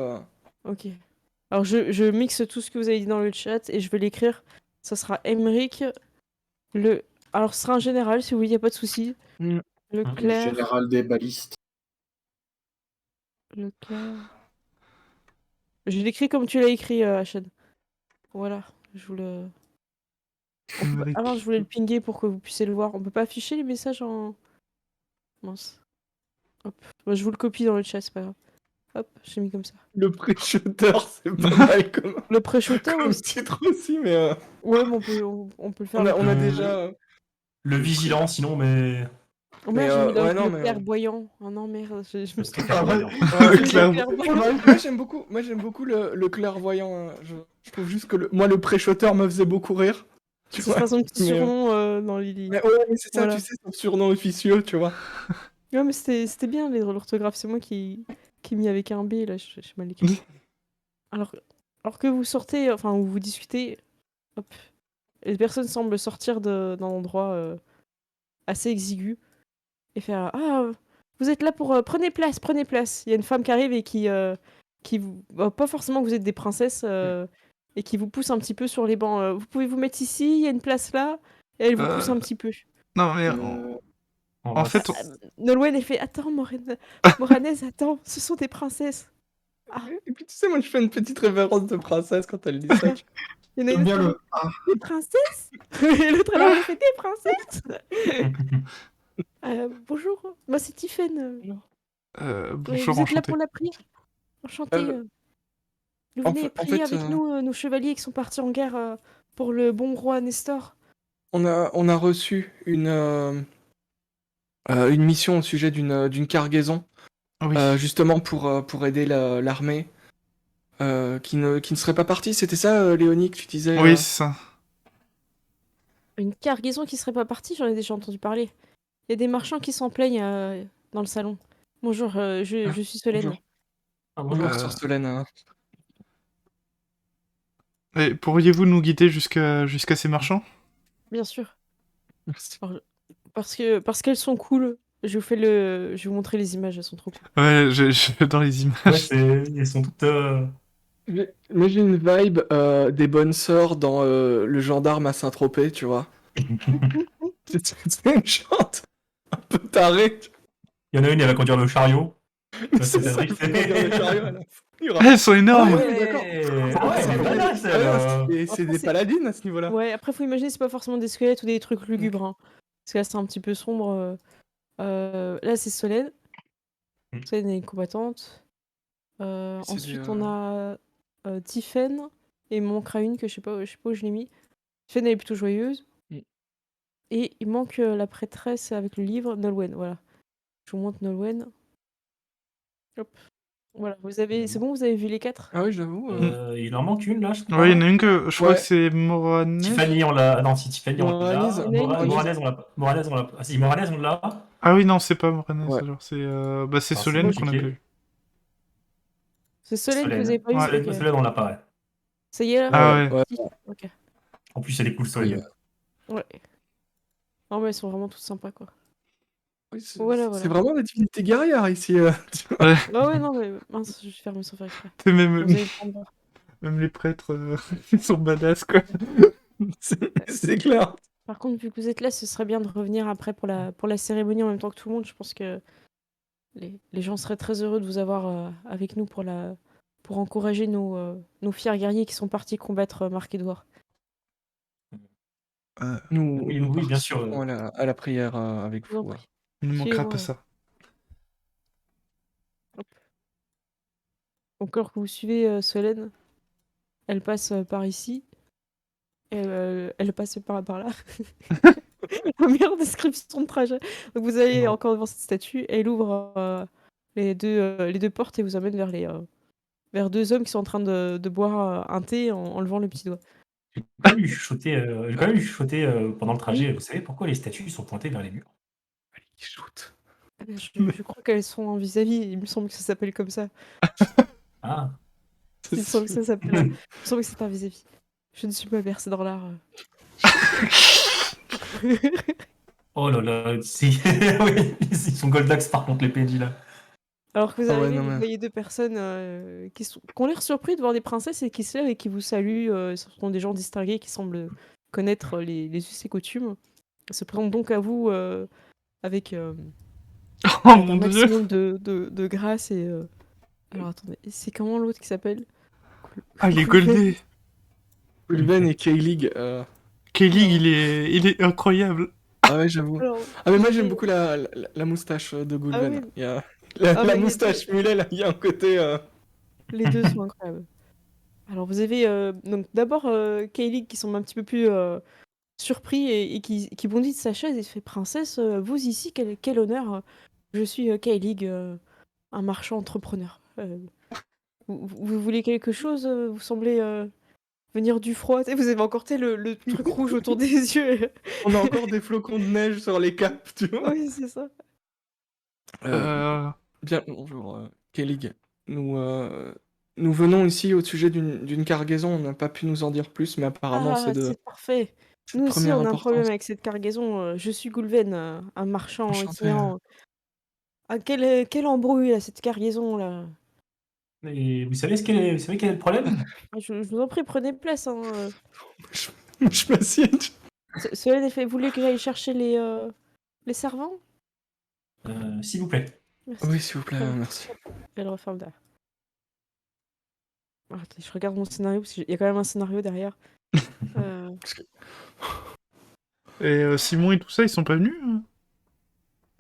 Ok. Alors je mixe tout ce que vous avez dit dans le chat et je vais l'écrire. Ça sera Emmerich le. Alors ce sera un général si vous voulez, y a pas de souci. Mm. Le Le Le clair. général des balistes. Le clair. Je l'écris comme tu l'as écrit, Hachad. Voilà. Je vous le. Emmerich. Alors je voulais le pinguer pour que vous puissiez le voir. On peut pas afficher les messages en. Mince. Hop. Moi, je vous le copie dans le chat, c'est pas grave. Hop, j'ai mis comme ça. Le pré-shooter, c'est pas mal comme, Le pré-shooter comme aussi. titre aussi, mais Ouais, mais on peut le faire. on a avec- déjà. Le vigilant, sinon, mais. Oh mais, merde, j'ai mis ouais, non, le mais, clairvoyant. Oh non, merde, je me suis trompée. Clairvoyant. J'ai mis le Clairement. clairvoyant. moi j'aime beaucoup le clairvoyant. Je trouve juste que moi le pré-shooter me faisait beaucoup rire. Tu Ce vois. sera son petit mais, surnom dans Lily. Mais ouais, mais c'est ça, Voilà. tu sais, son surnom officieux, tu vois. Ouais, mais c'était bien l'orthographe. C'est moi qui mis avec un B, là, j'ai mal écrit. Alors que vous sortez, enfin, où vous discutez, hop, les personnes semblent sortir d'un endroit assez exigu et faire Ah, vous êtes là pour. Prenez place, prenez place. Il y a une femme qui arrive et qui vous. Pas forcément que vous êtes des princesses et qui vous pousse un petit peu sur les bancs. Vous pouvez vous mettre ici, il y a une place là. Et elle vous pousse un petit peu. Non, mais On en va fait, s- Nolwenn, elle fait Attends, Moranez, attends, ce sont des princesses. Et puis tu sais, moi je fais une petite révérence de princesse quand elle dit ça. Il y en a J'aime une bien autre, le A. Des princesses Et l'autre, elle fait Des princesses Bonjour, moi c'est Tiffen. bonjour, Vous êtes là enchanté. pour la prière Enchanté. Vous en venez fait- en prier fait, avec nous, nos chevaliers qui sont partis en guerre pour le bon roi Nestor. On a reçu une mission au sujet d'une cargaison, Oui. justement pour aider l'armée qui ne serait pas partie. C'était ça, Léonie, que tu disais Oui, c'est ça. Une cargaison qui serait pas partie, j'en ai déjà entendu parler. Il y a des marchands qui s'en plaignent dans le salon. Bonjour, je suis Solène. bonjour. Ah, Bonjour, Euh, Sœur Solène. Et pourriez-vous nous guider jusqu'à ces marchands? Bien sûr. Merci. Parce qu'elles sont cool. Je vais vous montrer les images, elles sont trop cool. Ouais, j'adore les Ouais, images. ils sont toutes. Mais j'ai une vibe des bonnes sœurs dans Le Gendarme à Saint-Tropez, tu vois. C'est une chante un peu tarée. Il y en a une, elle va conduire le chariot. C'est c'est ça, Cédric, il va dire le chariot à la fin. Il y aura- Ah, elles sont énormes! ouais, d'accord. Ah ouais, elle est badass, elle. C'est Après, des paladines à ce niveau-là. Ouais, après, faut imaginer, c'est pas forcément des squelettes ou des trucs lugubres. Hein. Parce que là, c'est un petit peu sombre. Là, c'est Solène. Mm. Solène est une combattante. C'est Ensuite, des, on a Tiffen. Et il m'en manquera une que je sais pas où je l'ai mis. Tiffen, elle est plutôt joyeuse. Mm. Et il manque la prêtresse avec le livre, Nolwenn. Voilà. Je vous montre Nolwenn. Hop. Voilà, c'est bon, vous avez vu les 4? Ah oui, j'avoue. Il en manque une là, je crois. Ouais, il y en a une que je crois Ouais. que c'est Moranes. Tiffany, on l'a. Ah non, si Tiffany, on Moranese. l'a. Moranese. Moranese, on l'a pas. Moranese, on l'a pas. Ah si, Moranese, on l'a. Ah oui, non, c'est pas Moranes, Ouais. alors c'est bah, c'est Alors, Solène c'est qu'on a pas compliqué. vu. C'est Solène que vous avez pas vu? Ouais. Solène, Ok. Solène, on l'a pas, ouais. Ça y est, là? Ah ouais. Ouais. Si. Ok. En plus, elle est cool, Solène. Ouais. Non, mais elles sont vraiment toutes sympas, quoi. Oui, c'est Voilà, c'est voilà. vraiment des divinités guerrières ici. Tu vois. Ouais, Ah ouais, non, mais mince, je vais fermer sans faire exprès. t'es même, Vous allez le prendre. même les prêtres ils sont badass, quoi. C'est clair. Par contre, vu que vous êtes là, ce serait bien de revenir après pour la cérémonie en même temps que tout le monde. Je pense que les gens seraient très heureux de vous avoir avec nous pour encourager nos fiers guerriers qui sont partis combattre Marc Édouard. Nous, Oui, nous oui, bien sûr. participerons à la prière avec Je vous en vous. prie. Il ne manquera pas Suivez-moi. ça. Donc, alors que vous suivez Solène, elle passe par ici. Et, elle passe par là. La meilleure description de trajet. Donc vous allez Ouais. encore devant cette statue. Elle ouvre les deux portes et vous amène vers deux hommes qui sont en train de boire un thé en levant le petit doigt. J'ai quand même eu chuchoté pendant le trajet. Vous savez pourquoi les statues sont pointées vers les murs? Ils shootent. Je crois qu'elles sont en vis-à-vis. Il me semble que ça s'appelle comme ça. Ah, Il me semble que ça s'appelle. Il me semble que c'est un vis-à-vis. Je ne suis pas bercée dans l'art. Oh là là, si. Oui, ils sont Goldax par contre, les PNJ là. Alors que vous Ah ouais, arrivez, non, vous mais. voyez 2 personnes, qui ont l'air surpris de voir des princesses et qui se lèvent et qui vous saluent, ce sont des gens distingués qui semblent connaître les us et coutumes. Ils se présentent donc à vous, avec, Oh avec un mon dieu! maximum de grâce et alors attendez, c'est comment l'autre qui s'appelle? Ah, il est Gulven. goldé! Ulven et K-League. Kelly, Alors il est incroyable! Ah ouais, j'avoue. alors Ah, mais vous moi, j'aime avez beaucoup la moustache de ah Gulven. oui, Il y a la, ah la mais les 2 moustache mulet, là, il y a un côté. les 2 sont incroyables. Alors vous avez, donc d'abord, Kayleigh qui semble un petit peu plus, surpris et qui bondit de sa chaise et fait: «Princesse, vous ici, quel honneur, je suis, Kayleigh, un marchand entrepreneur. Vous voulez quelque chose, vous semblez, venir du froid?» Tu sais, vous avez encore, tu sais, le truc rouge autour des yeux. On a encore des flocons de neige sur les capes, tu vois. Oui, c'est ça. Euh, Euh... Bien, bonjour, K-League. Nous venons ici au sujet d'une cargaison. On n'a pas pu nous en dire plus, mais apparemment, Ah, c'est parfait. c'est de Nous aussi, première on a un problème importance. avec cette cargaison, je suis Gulven, un marchand Enchanté. itinérant. Ah, quelle embrouille là, cette cargaison là. Et vous savez vous savez quel est le problème? Ah, je vous en prie, prenez place, hein, Je, je m'assieds. cela est fait, vous voulez que j'aille chercher les servants? S'il vous plaît. Merci. Oui, s'il vous plaît, Hop, merci. elle referme derrière. Ah, attendez, je regarde mon scénario parce qu'il y a quand même un scénario derrière. Parce que- Et Simon et tout ça, ils sont pas venus?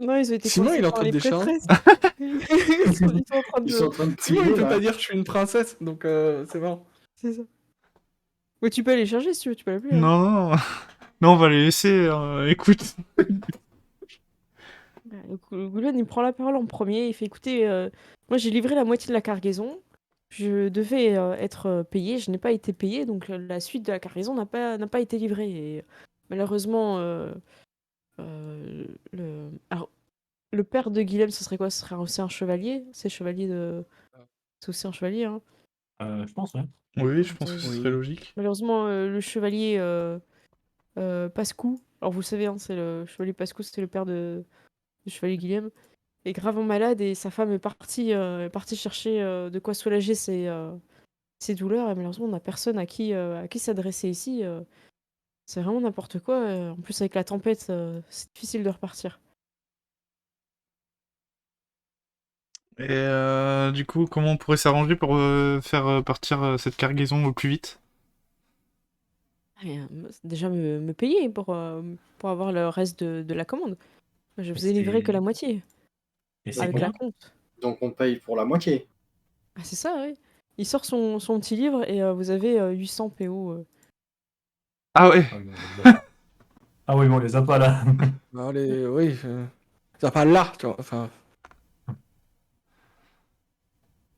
Non, ils ont été Simon, coincés il est en par train de les décharger. prêtresses. Ils sont en train Ils sont en de... train de Simon, il prier peut là. pas dire que je suis une princesse, donc c'est marrant. C'est ça. Mais tu peux aller charger si tu veux, tu peux l'appeler. Hein. Non, non, non, on va les laisser, écoute. Goulen, il prend la parole en premier. Il fait écoutez, moi j'ai livré la moitié de la cargaison. Je devais être payé. Je n'ai pas été payé. Donc la suite de la cargaison n'a pas été livrée. Et malheureusement, alors, le père de Guilhem, ce serait quoi? Ce serait aussi un chevalier? C'est chevalier de. C'est aussi un chevalier, hein. Je pense, ouais. Oui, je pense que Attendez. ce serait Oui. logique. Malheureusement, le chevalier Pascou, alors vous le savez, hein, c'est le chevalier Pascou, c'était le père du chevalier Guilhem, est gravement malade et sa femme est partie chercher de quoi soulager ses douleurs. Et malheureusement, on n'a personne à qui s'adresser ici. C'est vraiment n'importe quoi. En plus, avec la tempête, c'est difficile de repartir. Et du coup, comment on pourrait s'arranger pour faire partir cette cargaison au plus vite? Et, déjà me payer pour avoir le reste de la commande. Je vous ai livré que la moitié, Et c'est avec la combien? compte. Donc on paye pour la moitié. Ah, c'est ça, oui. Il sort son petit livre et vous avez 800 PO. Ah ouais. Ah oui, bon, on les a pas là. Allez, oui. Ça pas là, tu vois. Enfin,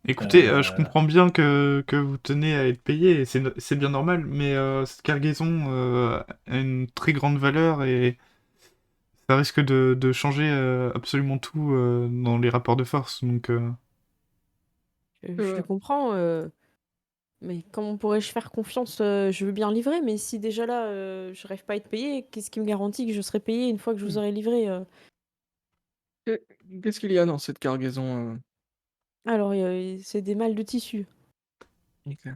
Écoutez, je comprends bien que vous tenez à être payé, et c'est bien normal, mais cette cargaison a une très grande valeur et ça risque de changer absolument tout dans les rapports de force. Donc, Je le comprends, mais comment pourrais-je faire confiance? Je veux bien livrer, mais si déjà là, je n'arrive pas à être payé, qu'est-ce qui me garantit que je serai payé une fois que je vous aurai livré? que- qu'est-ce qu'il y a dans cette cargaison Alors, c'est des malles de tissu. Ok.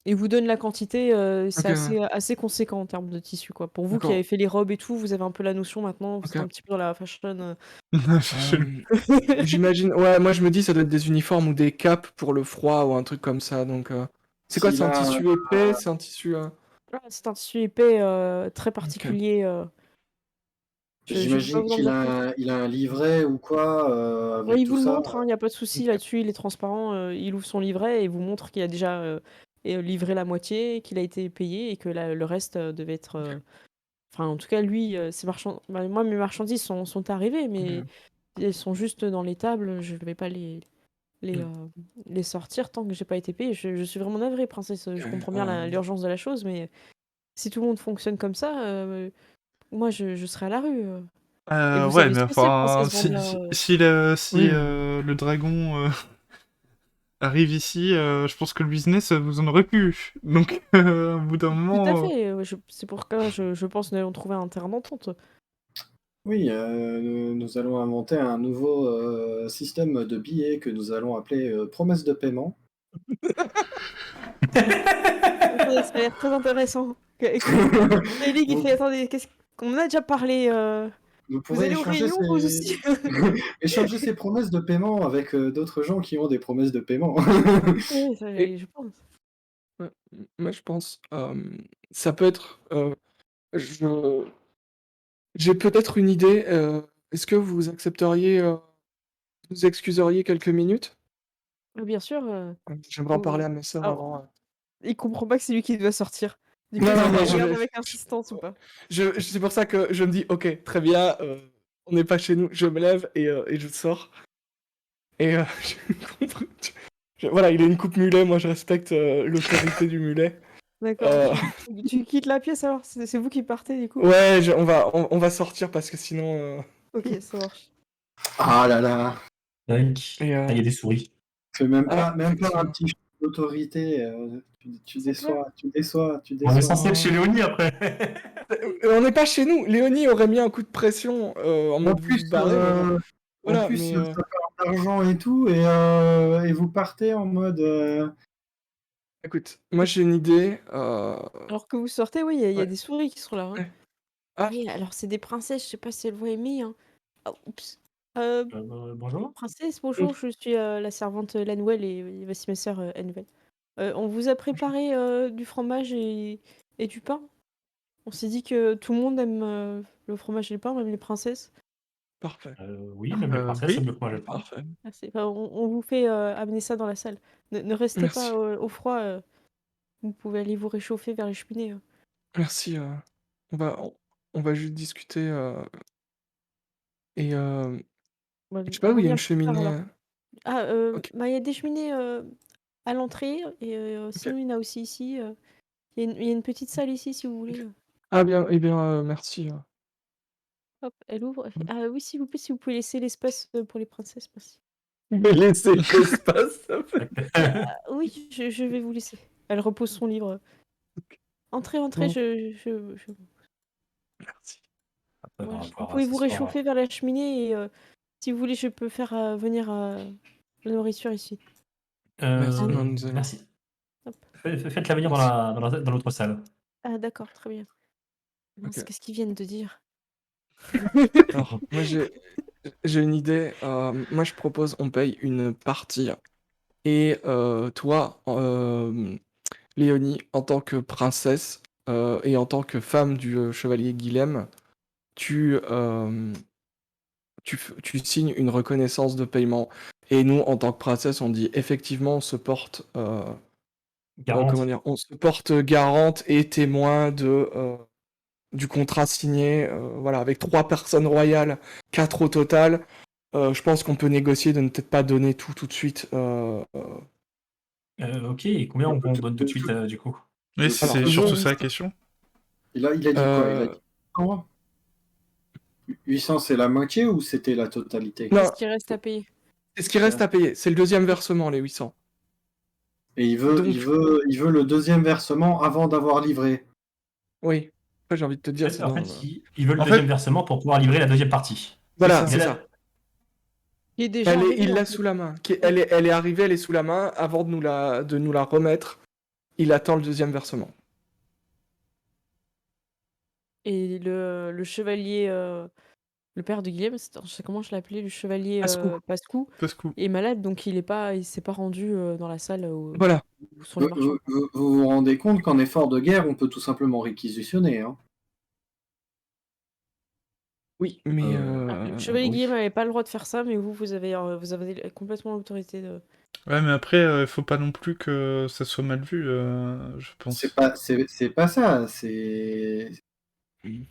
Il vous donne la quantité, c'est Ok, ouais. assez conséquent en termes de tissu, quoi. Pour vous qui D'accord. avez fait les robes et tout, vous avez un peu la notion maintenant, vous êtes un Ok. petit peu dans la fashion, J'imagine. Ouais, moi je me dis ça doit être des uniformes ou des capes pour le froid ou un truc comme ça. Donc, c'est quoi? S'il C'est un a, tissu épais? C'est un tissu. Ah, c'est un tissu épais, très Ok. particulier, je peux pas j'imagine vous en qu'il dire plus. il a un livret ou quoi Ouais, avec il tout vous le ça. montre, hein, il y a pas de souci Ok. là-dessus, il est transparent, il ouvre son livret et vous montre qu'il a déjà, livré la moitié, qu'il a été payé et que le reste, devait être, enfin, en tout cas, lui, ses marchand bah, moi, mes marchandises sont arrivées, mais Ok. elles sont juste dans les tables, je ne vais pas les, Mm. heu, les sortir tant que j'ai pas été payée. Je suis vraiment navrée, princesse, je Ok. comprends bien l'urgence de la chose, mais si tout le monde fonctionne comme ça, moi, je serai à la rue, et vous ouais, savez mais ce que c'est, enfin, princesse Vanilla, si Oui. le dragon arrive ici, je pense que le business, vous en aurez plus. Donc, au bout d'un Tout à moment, fait, c'est pour ça je pense que nous allons trouver un terrain d'entente. Oui, nous allons inventer un nouveau système de billets que nous allons appeler promesse de paiement. Attendez, ça a l'air très intéressant. Ellie qui Vous, fait attendez, qu'est-ce qu'on a déjà parlé, vous vous pourrez allez aux réunions vous aussi? échanger ces promesses de paiement avec d'autres gens qui ont des promesses de paiement. Oui, ça Et je pense. ouais, moi je pense, ça peut être, je j'ai peut-être une idée, est-ce que vous accepteriez, vous excuseriez quelques minutes? Bien sûr, J'aimerais en parler à mes sœurs alors, avant, il comprend pas que c'est lui qui doit sortir. Du coup, Non, est-ce non, qu'il mais me regarde avec insistance ou pas? c'est pour ça que je me dis: «OK, très bien, on n'est pas chez nous». Je me lève et je sors et je comprends voilà, il a une coupe mulet, moi je respecte, l'autorité du mulet. D'accord, Heu, tu quittes la pièce alors? C'est vous qui partez du coup? ouais, on va sortir parce que sinon, OK, ça marche. Ah là là, Tac. et Ah, il y a des souris. fais même ah, pas, même pas un effectivement. petit jeu d'autorité. Tu C'est clair. déçois, tu déçois, tu On est déçois. censé être chez Léonie après. On n'est pas chez nous. Léonie aurait mis un coup de pression, en En mode: «Vous plus, vous barrez», mais bon, voilà, mais ça parle d'argent et tout, et vous partez en mode. écoute, moi j'ai une idée, Alors que vous sortez, oui, il y a ouais, des souris qui sont là, hein. ouais. Ah, Oui, alors c'est des princesses, je sais pas si elles vont aimer, hein. Ah oups. Heu, Bonjour. princesse, bonjour, oui, je suis, la servante Lanwell et voici ma sœur, Annabelle. On vous a préparé, du fromage et du pain. On s'est dit que tout le monde aime, le fromage et le pain, même les princesses. parfait, Oui, même les princesses, oui. c'est mieux que moi, je pense. parfait. Merci. Enfin, on vous fait, amener ça dans la salle. Ne restez Merci, pas, au froid, vous pouvez aller vous réchauffer vers les cheminées, merci, on va on on va juste discuter, et Bah, je sais pas où il y a reviens une plus tard cheminée, alors. Ah, OK, bah, il y a des cheminées, à l'entrée et OK. sinon il y en a aussi ici, il y a une petite salle ici si vous voulez, Ah bien, eh bien, merci, hop, elle ouvre, elle fait: mmh. «Ah oui, s'il vous plaît, si vous pouvez laisser l'espace, pour les princesses, merci». Mais laissez l'espace, ça fait Oui, je vais vous laisser. Elle repose son livre. «Entrez, entrez, bon, je» merci. Après, on voilà, va vous pouvoir pouvez vous s'asseoir. réchauffer vers la cheminée et si vous voulez, je peux faire, venir, la nourriture ici. Merci, Ah oui, non, nous allons Merci. hop. Faites-la venir merci, dans l'autre salle. Ah d'accord, très bien. Mince, OK. qu'est-ce qu'ils viennent de dire? Alors, moi j'ai une idée, moi je propose on paye une partie et toi, Léonie, en tant que princesse, et en tant que femme du, chevalier Guilhem, tu, tu signes une reconnaissance de paiement et nous, en tant que princesse, on dit: «Effectivement, on se porte, comment Garante. dire? On se porte garante et témoin du contrat signé», voilà, avec 3 personnes royales, 4 au total. Je pense qu'on peut négocier de ne peut-être pas donner tout, tout de suite, OK, et combien on donne tout de suite, du coup? Oui, De toute c'est alors surtout façon, ça la question. il a dit quoi? Il a heu, dit 800. 800, c'est la moitié ou c'était la totalité? C'est non, ce qui reste à payer. c'est ce qui reste à payer, c'est le deuxième versement, les 800. Et Donc il veut le deuxième versement avant d'avoir livré. oui, après j'ai envie de te dire En sinon, fait, ils veulent le En deuxième fait, versement pour pouvoir livrer la deuxième partie. c'est voilà, ça. Il c'est y a ça. la Il est déjà arrivé Il en l'a fait. sous la main, qui Oui. elle est arrivée, elle est sous la main, avant de nous la remettre, il attend le deuxième versement. Et le chevalier, le père de Guillaume, je sais comment je l'appelais, le chevalier, Passe-coup, Pascou, Parce que est malade donc il s'est pas rendu, dans la salle, voilà. où sont les marchands, quoi. Vous vous rendez compte qu'en effort de guerre, on peut tout simplement réquisitionner, hein? Oui, mais Ah, le chevalier oui. Guillaume avait pas le droit de faire ça, mais vous avez complètement l'autorité de ouais, mais après, faut pas non plus que ça soit mal vu, je pense. C'est pas ça, c'est Mmh.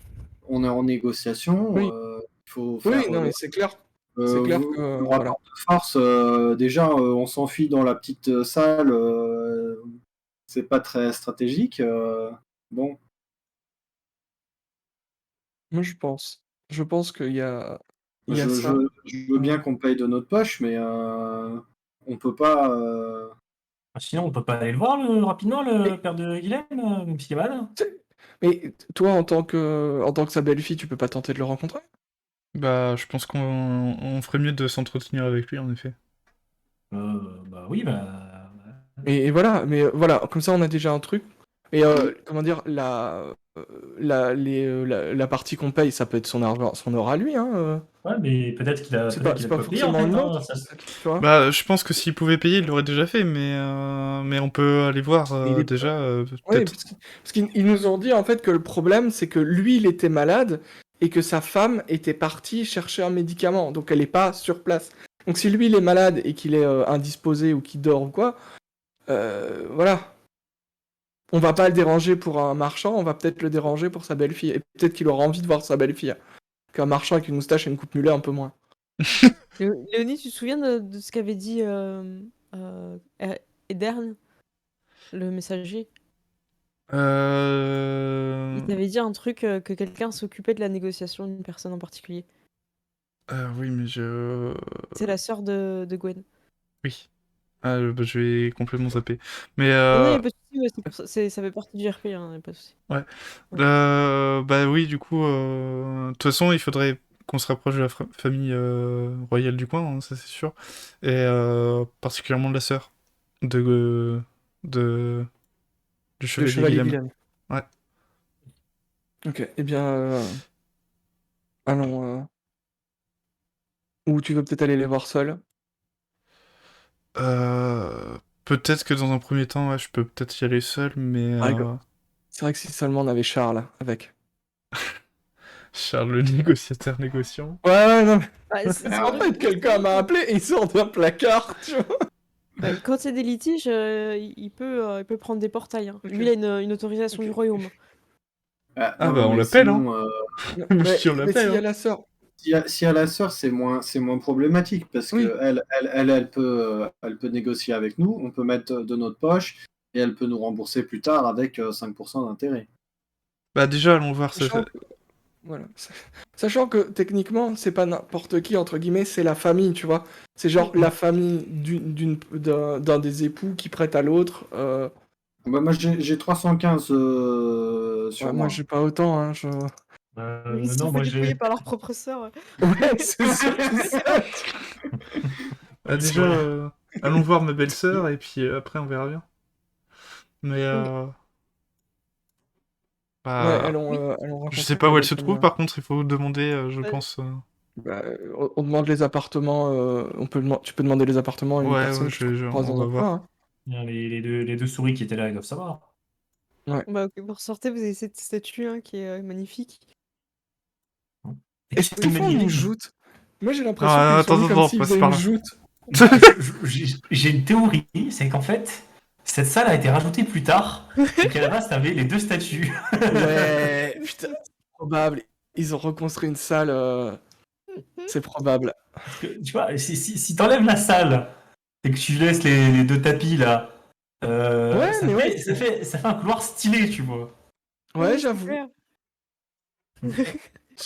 on est en négociation, Oui, il faut oui, faire, non, mais c'est clair vous que le voilà. rapport de force, déjà, on s'enfuit dans la petite, salle, c'est pas très stratégique, bon, Moi, je pense qu'il y a je je ça, je veux bien heu, qu'on paye de notre poche, mais On peut pas. Sinon, on peut pas aller le voir rapidement, le père de Guilhem, même s'il est malade. Mais toi, en tant que sa belle-fille, tu peux pas tenter de le rencontrer? Bah, je pense qu'on ferait mieux de s'entretenir avec lui, en effet. Bah oui, bah. Et voilà, mais voilà, comme ça on a déjà un truc. Et comment dire, la partie qu'on paye, ça peut être son argent, son or à lui, hein. Ouais, mais peut-être qu'il a, C'est peut-être pas, qu'il c'est a pas pas payé en forcément fait. le Hein, nôtre, tu vois. Bah, je pense que s'il pouvait payer, il l'aurait déjà fait, mais on peut aller voir Mais il est déjà, Ouais, peut-être. parce qu'ils ils nous ont dit en fait que le problème, c'est que lui, il était malade et que sa femme était partie chercher un médicament, donc elle est pas sur place. Donc si lui, il est malade et qu'il est indisposé ou qu'il dort ou quoi, voilà. On va pas le déranger pour un marchand, on va peut-être le déranger pour sa belle-fille. Et peut-être qu'il aura envie de voir sa belle-fille. Qu'un marchand avec une moustache et une coupe mulet un peu moins. Léonie, tu te souviens de ce qu'avait dit Edern, le messager? Il t'avait dit un truc que quelqu'un s'occupait de la négociation d'une personne en particulier. Oui, mais C'est la sœur de Gwen. Oui. Ah, bah, je vais complètement zapper. Mais, Non, il n'y a pas de souci, c'est pour ça, ça fait partie du RP, hein, y a pas de souci. ouais. Ouais. Bah oui, du coup, de toute façon, il faudrait qu'on se rapproche de la famille royale du coin, hein, ça c'est sûr. Et particulièrement de la sœur de, du De chevalier Chevalier Guilhem. Guilhem. Ouais. Ok, eh bien, allons. Ou tu veux peut-être aller les voir seul. Peut-être que dans un premier temps, ouais, je peux peut-être y aller seul, mais Ah, c'est vrai que si seulement on avait Charles avec. Charles le négociateur négociant. Ouais, non, mais Bah, en fait, quelqu'un m'a appelé et il sort d'un placard, tu vois. quand il y a des litiges, il peut prendre des portails. Hein. Ok. Lui, il a une autorisation Ok. du royaume. Ah non, bah on mais l'appelle, hein. sinon, Moi, je Mais, dis on mais l'appelle, s'il y a hein. la sœur. si à la sœur, c'est moins problématique parce Oui. que elle peut négocier avec nous, on peut mettre de notre poche et elle peut nous rembourser plus tard avec 5% d'intérêt. Bah déjà, allons voir ça. Sachant que, voilà. Sachant que techniquement, c'est pas n'importe qui, entre guillemets, c'est la famille, tu vois. C'est genre la famille d'un des époux qui prête à l'autre. Bah, moi, j'ai 315 sur Ouais, moi, moi. j'ai pas autant, hein. Ils se Non, sont moi fait dépouiller j'ai. par leur propre sœur. Ouais, c'est surtout ça. Bah C'est déjà, vrai. allons voir ma belle-sœur et puis après on verra bien. Mais Ouais, bah, allons je sais rencontrer pas ta où elle belle se trouve. famille. Par contre, il faut demander, je Ouais. pense. Bah, on demande les appartements. Tu peux demander les appartements à une Ouais, personne que tu croises on dans va un coin. voir. Hein. Les deux souris qui étaient là, ils doivent savoir. Ouais. Bah, ok, vous ressortez, vous avez cette statue hein, qui est magnifique. Et Est-ce tu peux qu'ils me font mettre une Guilhem. joute? Moi, j'ai Non, l'impression qu'ils sont attends, mis comme attends, s'ils passe faisaient par une là. joute. J'ai une théorie, c'est qu'en fait, cette salle a été rajoutée plus tard et qu'à la base, t'avais les deux statues. Ouais, putain, c'est probable. Ils ont reconstruit une salle. C'est probable. Parce que, tu vois, si t'enlèves la salle et que tu laisses les deux tapis là, Ouais, mais ouais, ça fait un couloir stylé, tu vois. ouais, C'est j'avoue. clair.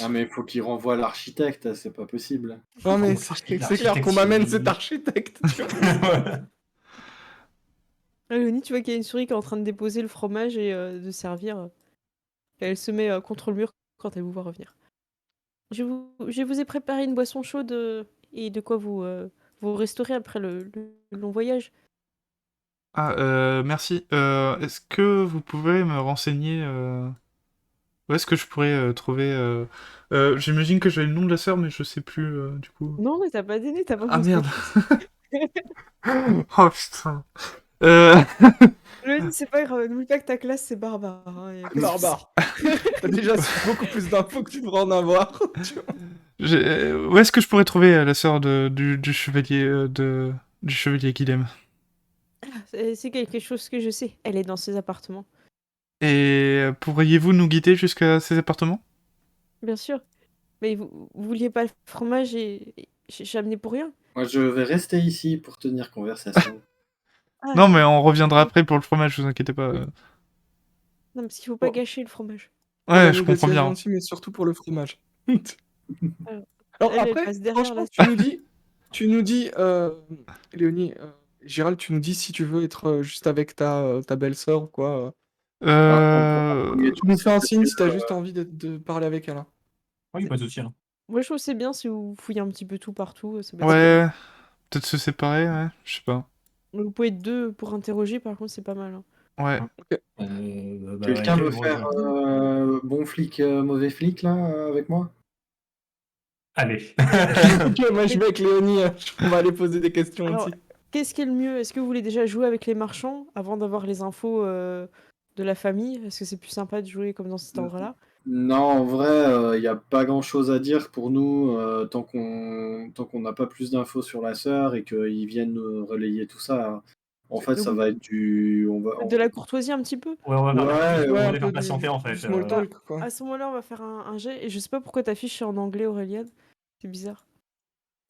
Ah, mais il faut qu'il renvoie l'architecte, c'est pas possible. Non, mais Bon, c'est clair qu'on m'amène cet architecte. Tu vois. Ouais. Léonie, tu vois qu'il y a une souris qui est en train de déposer le fromage et de servir. Et elle se met contre le mur quand elle vous voit revenir. Je vous ai préparé une boisson chaude et de quoi vous restaurer après le long voyage. Ah, merci. Est-ce que vous pouvez me renseigner où est-ce que je pourrais trouver j'imagine que j'ai le nom de la sœur, mais je sais plus du coup. Non, mais t'as pas d'aîné, t'as pas Ah besoin de merde. complexe. Oh putain. Euh... Léonie, c'est pas grave, n'oublie pas que ta classe c'est barbare. Hein, y a pas de Barbare. T'as déjà beaucoup plus d'infos que tu devrais en avoir. Tu vois. Où est-ce que je pourrais trouver la sœur du chevalier du chevalier Guilhem? C'est quelque chose que je sais. Elle est dans ses appartements. Et pourriez-vous nous guider jusqu'à ses appartements? Bien sûr. Mais vous vouliez pas le fromage et j'ai amené pour rien. Moi, je vais rester ici pour tenir conversation. Ah, Non, mais on reviendra après pour le fromage, vous inquiétez pas. non, parce qu'il faut pas gâcher le fromage. Pour la Ouais, je comprends négociation bien. aussi, mais surtout pour le fromage. Alors, Alors elle après, passe derrière là. franchement, tu nous dis, Tu nous dis, Léonie, Gérald, tu nous dis si tu veux être juste avec ta belle-sœur ou quoi. Euh... Tu nous fais un signe si t'as mieux, juste envie de parler avec elle. Hein. Oui, pas de souci. Hein. Moi, je trouve que c'est bien si vous fouillez un petit peu tout partout, ça peut être sympa. Ouais, peut-être se séparer, ouais, je sais pas. Mais vous pouvez être deux pour interroger, par contre, c'est pas mal. Hein. Ouais. Ok. Bah, Quelqu'un veut bon, faire bon flic, mauvais flic, là, avec moi? Allez. Ok, moi je vais avec Léonie, on va aller poser des questions Alors, aussi. qu'est-ce qui est le mieux? Est-ce que vous voulez déjà jouer avec les marchands avant d'avoir les infos de la famille? Est-ce que c'est plus sympa de jouer comme dans cet ordre-là? Non, en vrai, il n'y a pas grand-chose à dire pour nous, tant qu'on n'a pas plus d'infos sur la sœur et qu'ils viennent nous relayer tout ça. Hein. En fait, Donc, ça va être du on va de la courtoisie un petit peu? Ouais, on va Ouais, on Ouais, va un les peu faire patienter en du fait. small Bah, talk, quoi. à ce moment-là, on va faire un jet. Et je sais pas pourquoi ta fiche est en anglais, Auréliane. C'est bizarre.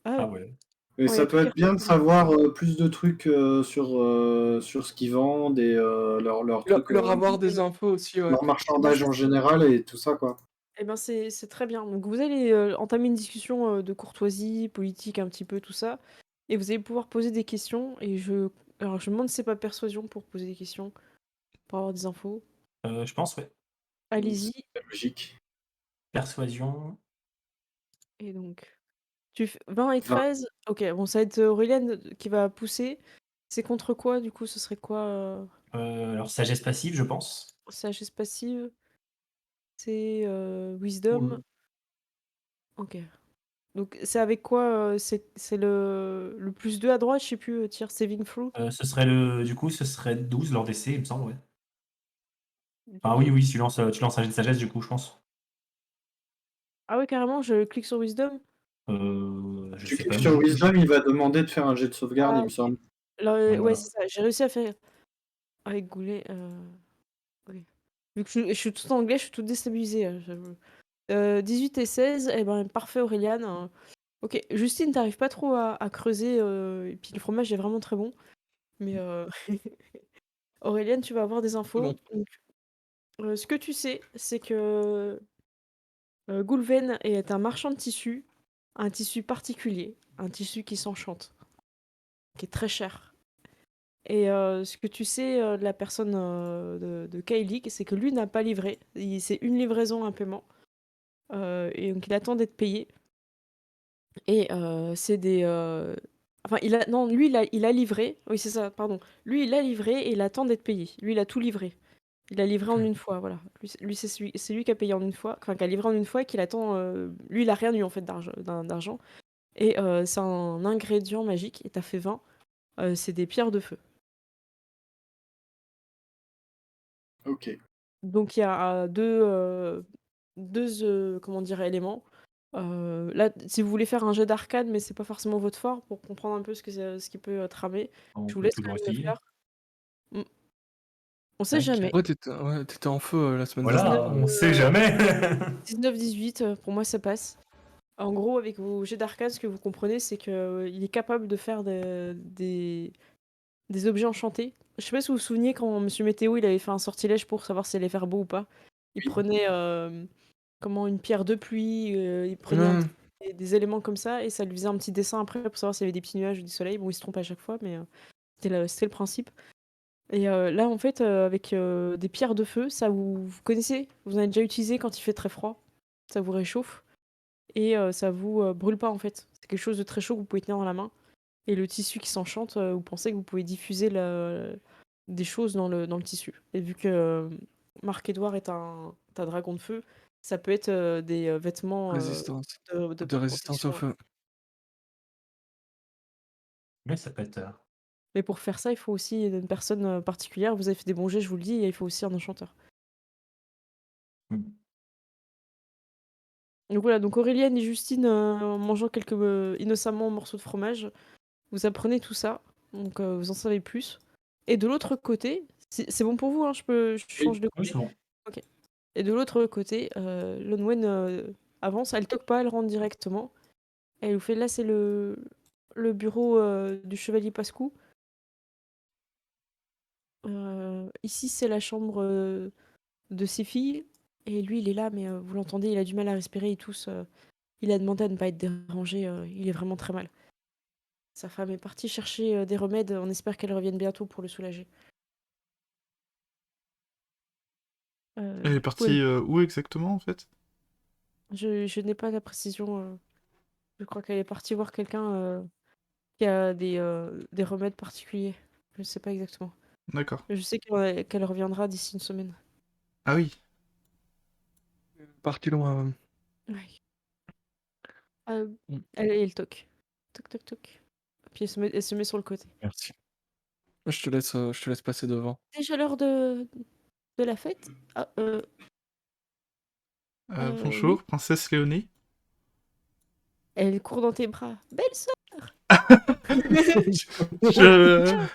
Ah, Ah ouais. et oh, y a ça tout peut qui est être bien de reparti. savoir, plus de trucs, sur ce qu'ils vendent et leurs trucs, Leur avoir des infos aussi, ouais. leur marchandage en général et tout ça, quoi. Eh ben, c'est très bien. Donc, vous allez entamer une discussion de courtoisie, politique, un petit peu, tout ça. Et vous allez pouvoir poser des questions. Alors, je me demande si c'est pas persuasion pour poser des questions, pour avoir des infos. Je pense, ouais. Allez-y. C'est logique. Persuasion. Et donc, 20 et 20. 13. Ok, bon, ça va être Aurélien qui va pousser. C'est contre quoi, du coup? Ce serait quoi Alors, sagesse passive, je pense. sagesse passive? C'est wisdom. Ok. Donc, c'est avec quoi c'est le plus 2 à droite, je sais plus, tier saving throw. Du coup, ce serait 12 lors d'essai, il me semble, ouais. Ah Ok. oui, oui, tu lances un jet de sagesse, du coup, je pense. Ah ouais, carrément, je clique sur wisdom. Je Tu sais pas, cliques mais sur du coup, Wisdom, il va demander de faire un jet de sauvegarde, Ah, il me semble. alors, ouais, ouais, voilà. c'est ça. J'ai réussi à faire avec Goulet. Ok. Vu que je suis tout en anglais, je suis toute déstabilisée. J'avoue. 18 et 16, eh ben parfait Aurélien. Ok, Justine, t'arrives pas trop à creuser, et puis le fromage est vraiment très bon. Mais Aurélien, tu vas avoir des C'est bon. infos. Donc, ce que tu sais, c'est que Goulven est un marchand de tissus, un tissu particulier, un tissu qui s'enchante, qui est très cher. Et ce que tu sais de la personne de Kylie, c'est que lui n'a pas livré. C'est une livraison, un paiement. Et donc il attend d'être payé. Et c'est des. Enfin, non, lui, il a livré. Oui, c'est ça, pardon. Lui, il a livré et il attend d'être payé. Lui, il a tout livré. Il a livré en Ok. une fois, voilà. Lui, c'est lui qui a payé en une fois. Enfin, qui a livré en une fois et qu'il attend. Lui, il a rien eu, en fait, d'argent. Et c'est un ingrédient magique. Et t'as fait 20. C'est des pierres de feu. Ok. Donc, il y a deux comment dire, éléments. Là, si vous voulez faire un jet d'arcade, mais c'est pas forcément votre fort, pour comprendre un peu ce qui peut tramer, On je vous peut laisse quand toujours même le essayer. faire. Mm. On sait Tac. jamais. Ouais, t'étais en feu la semaine dernière. Voilà, on sait jamais. 19-18, pour moi, ça passe. En gros, avec vos jets d'arcade, ce que vous comprenez, c'est qu'il est capable de faire des objets enchantés. Je sais pas si vous vous souvenez quand Monsieur Météo il avait fait un sortilège pour savoir si elle allait faire beau ou pas. Il Oui. prenait une pierre de pluie, il prenait Ouais. des éléments comme ça et ça lui faisait un petit dessin après pour savoir s'il y avait des petits nuages ou du soleil. Bon, il se trompe à chaque fois, mais c'était le principe. Et là, en fait, avec des pierres de feu, ça vous connaissez, vous en avez déjà utilisé quand il fait très froid. Ça vous réchauffe et ça vous brûle pas en fait. C'est quelque chose de très chaud que vous pouvez tenir dans la main. Et le tissu qui s'enchante, vous pensez que vous pouvez diffuser des choses dans le tissu. Et vu que Marc-Édouard est un dragon de feu, ça peut être des vêtements Résistance. de De résistance protection. au feu. Mais ça peut être. Mais pour faire ça, il faut aussi une personne particulière. Vous avez fait des bons jets, je vous le dis, et il faut aussi un enchanteur. Hmm. Donc voilà, donc Aurélienne et Justine, en mangeant innocemment morceaux de fromage, vous apprenez tout ça. Donc vous en savez plus. Et de l'autre côté, c'est bon pour vous, hein, je change de Oui, côté. c'est bon. Ok. Et de l'autre côté, Lonwen avance, elle toque pas, elle rentre directement. Elle vous fait là, c'est le bureau du chevalier Pascou. Ici, c'est la chambre de ses filles. Et lui, il est là, mais vous l'entendez, il a du mal à respirer, il tousse. Il a demandé à ne pas être dérangé, il est vraiment très mal. sa femme est partie chercher des remèdes. On espère qu'elle revienne bientôt pour le soulager. Elle est Du coup, partie où exactement, en fait? je n'ai pas la précision. Je crois qu'elle est partie voir quelqu'un qui a des remèdes particuliers. Je ne sais pas exactement. D'accord. Je sais qu'elle reviendra d'ici une semaine. Ah oui. Parti loin. Ouais. Euh, Mm. elle toque. Toc, toc, toc. Puis elle se met sur le côté. Merci. Je te laisse passer devant. Déjà l'heure de la fête? Ah, oui. Bonjour, princesse Léonie. Elle court dans tes bras. Belle sœur! Je suis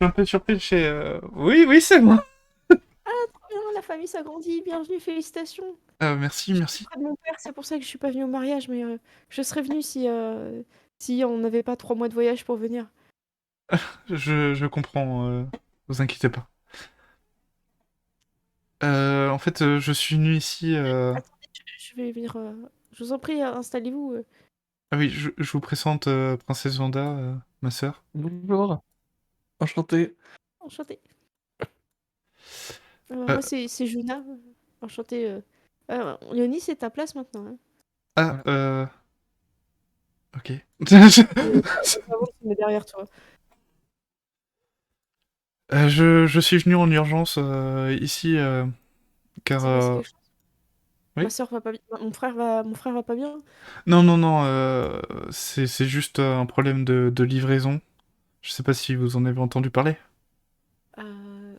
un peu surpris chez... Oui, oui, c'est moi. Bien, la famille s'agrandit. Bienvenue, félicitations. Merci, Je suis merci. près de mon père, c'est pour ça que je suis pas venue au mariage, mais je serais venue si on n'avait pas 3 mois de voyage pour venir. Je comprends, vous inquiétez pas. En fait, je suis venu ici... Attendez, je vais venir. Je vous en prie, installez-vous. Ah oui, je vous présente princesse Vanda, ma sœur. Bonjour. Enchanté. Enchantée. Euh, Moi, c'est Juna. Enchantée. Léonie, c'est ta place maintenant. Hein. Ah, Voilà. ok. Avant, je me mets derrière toi. Je suis venu en urgence ici, car... C'est passé quelque chose? Oui. Ma soeur va pas bien. Mon frère va pas bien. Non, non, non, c'est juste un problème de livraison. Je sais pas si vous en avez entendu parler. Euh,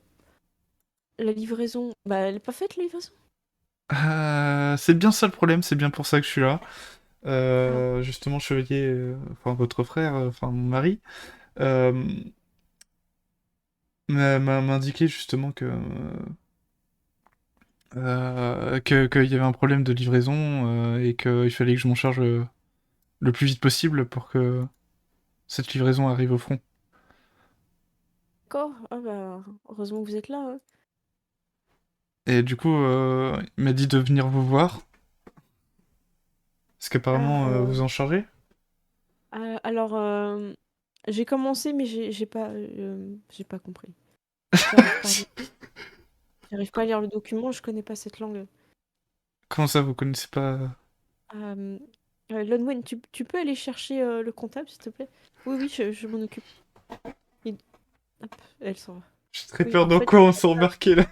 La livraison. Bah, elle est pas faite, la livraison. C'est bien ça le problème, c'est bien pour ça que je suis là. Ah. Justement, Chevalier, enfin votre frère, enfin mon mari, euh, m'a indiqué justement qu'il y avait un problème de livraison et qu'il fallait que je m'en charge le plus vite possible pour que cette livraison arrive au front. D'accord. Ah bah, heureusement que vous êtes là. Hein. Et du coup, il m'a dit de venir vous voir, parce Ah, qu'apparemment vous en chargez. alors, j'ai commencé, mais j'ai pas compris. J'arrive pas à lire, j'arrive pas à lire le document, je connais pas cette langue. Comment ça, vous connaissez pas? Euh, Lonwen, tu peux aller chercher le comptable, s'il te plaît? Oui, oui, je m'en occupe. Il- Hop, elle s'en va. J'ai très Oui, peur en dans fait, quoi on s'est embarqué là.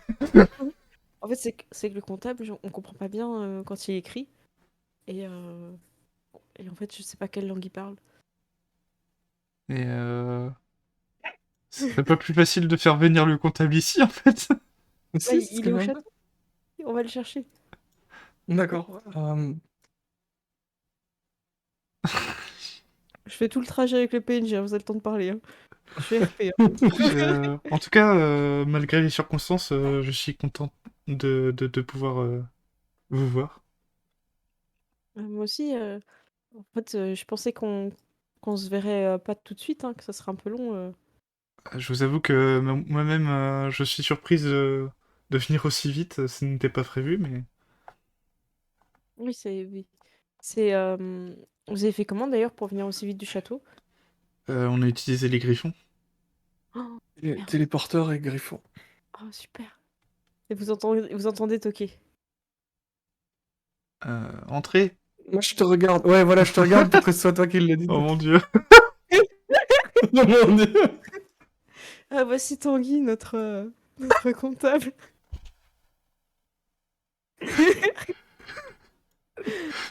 en fait c'est que le comptable, on comprend pas bien quand il écrit. Et, euh, et en fait, je sais pas quelle langue il parle. Et ce serait pas plus facile de faire venir le comptable ici en fait? Bah, Si, c'est ce il que est au j'aimerais. château, on va le chercher. D'accord. Je fais tout le trajet avec le PNJ, hein, vous avez le temps de parler. Hein. Je suis RP. Hein. En tout cas, malgré les circonstances, je suis content de pouvoir vous voir. Moi aussi, en fait, je pensais qu'on se verrait pas tout de suite, hein, que ça serait un peu long. Je vous avoue que moi-même, je suis surprise de venir aussi vite. Ce n'était pas prévu, mais Oui, oui. C'est, vous avez fait comment d'ailleurs pour venir aussi vite du château? on a utilisé les griffons. Oh, merde. Téléporteur et griffon. Oh, super. Et vous entendez toquer. Entrez. Moi, je te regarde. Ouais, voilà, je te regarde pour que ce soit toi qui le dise. Oh mon dieu. Oh mon Dieu. Ah, voici Tanguy, notre comptable.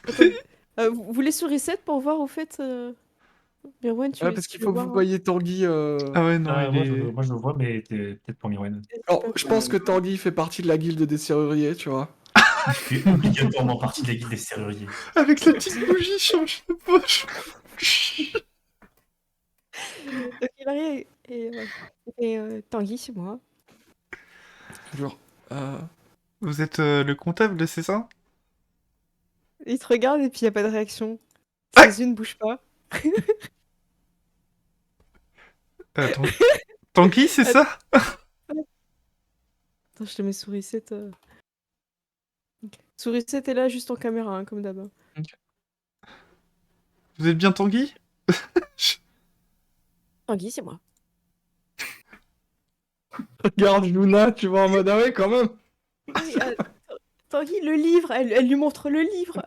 Attendez. Vous voulez sur reset pour voir au fait Merwan, Ouais, parce tu qu'il veux faut que voir vous voyez Tanguy. Ah ouais, non, il Moi, est... moi, je le vois, mais peut-être pour Mirwen. Alors, je pense que Tanguy fait partie de la guilde des serruriers, tu vois. Il fait obligatoirement partie de la guilde des serruriers. Avec la petite bougie sur le poche. Donc il arrive et Tanguy, c'est moi. Genre. Vous êtes le comptable, c'est ça? Il te regarde et puis il n'y a pas de réaction. Ses yeux ne bougent pas. Attends. Tanguy, c'est ça? Attends, je te mets sous reset. Ok. Sous reset est là juste en caméra, hein, comme d'hab. Vous êtes bien Tanguy? Tanguy, c'est moi. Regarde Luna, tu vois, en mode ah ouais, quand même. Oui, Tanguy, le livre, elle lui montre le livre.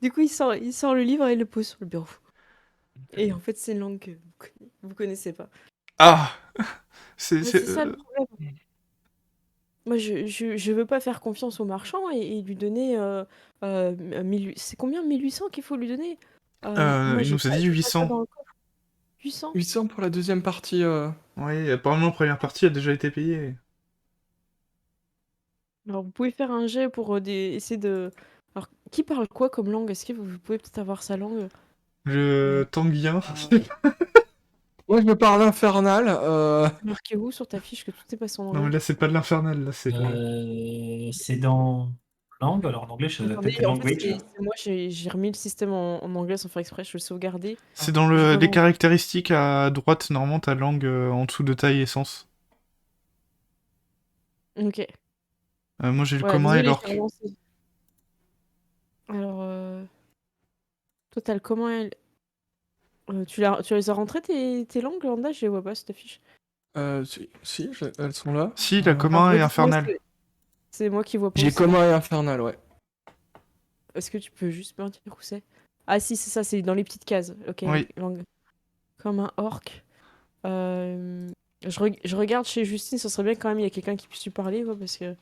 Du coup, il sort le livre et il le pose sur le bureau. Et en fait, c'est une langue que vous connaissez pas. Ah C'est... Mais c'est ça le problème. Moi, je veux pas faire confiance au marchand et lui donner. C'est combien 1800 qu'il faut lui donner moi, il nous a dit j'ai pas ça 800. dans le coffre. 800 800 pour la deuxième partie. Oui, apparemment, la première partie a déjà été payée. Alors, vous pouvez faire un jet pour essayer de. Alors, qui parle quoi comme langue? Est-ce que vous pouvez peut-être avoir sa langue? Le tanguien. Moi, je me parle infernal. Marqué où sur ta fiche que tout est passé en Non, mais anglais? là, c'est pas de l'infernal, là, c'est... de- C'est dans langue, alors en anglais, je vais Attendez, peut-être en fait, language. c'est moi, j'ai remis le système en anglais sans faire exprès, je vais le sauvegarder. C'est dans Je les relance. caractéristiques à droite, normalement, ta langue en dessous de taille et sens. Ok. Moi, j'ai le Voilà, commun et désolé, l'orc. j'ai relancé. Alors, toi, t'as le commun et tu les as rentrées tes langues, Lambda? Je les vois pas, cette fiche. Si, elles sont là. Si, la Alors, commun et redites-moi, infernal. c'est moi qui vois pas où J'ai c'est. commun et infernal, ouais. Est-ce que tu peux juste me dire où c'est? Ah si, c'est ça, c'est dans les petites cases. Ok, Oui. langue. Comme un orc. Je regarde chez Justine, ça serait bien quand même, il y a quelqu'un qui puisse lui parler, quoi, parce que...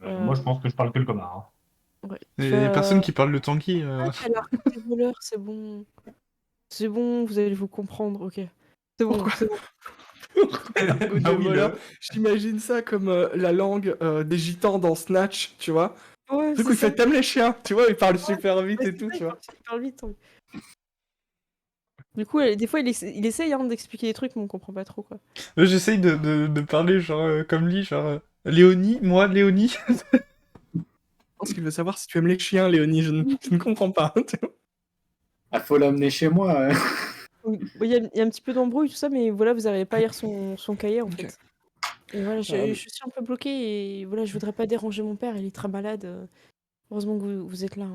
Moi, je pense que je parle que le commun. Hein. Ouais. Il y a personne qui parle le tanguy. Ah, t'as l'arc des voleurs, c'est bon. C'est bon, vous allez vous comprendre, ok. C'est bon, Pourquoi c'est bon. L'argot Ah des oui, voleurs. J'imagine ça comme la langue des gitans dans Snatch, tu vois. Ouais, Du coup, c'est il fait ça. t'aimes les chiens, tu vois, il parle super vite Ouais, et c'est tout, ça, tu vois. il parle vite, oui. Du coup, des fois, il essaye hein, d'expliquer des trucs, mais on comprend pas trop, quoi. J'essaye de parler genre comme lui, genre... Léonie, moi, Léonie. Je pense qu'il veut savoir si tu aimes les chiens, Léonie, je ne comprends pas. Ah, faut l'amener chez moi. Oui, il y a un petit peu d'embrouille, tout ça, mais voilà, vous n'arrivez pas à lire son cahier, en Ok. fait. Et voilà, je suis un peu bloquée, et voilà, je voudrais pas déranger mon père, il est très malade. Heureusement que vous êtes là.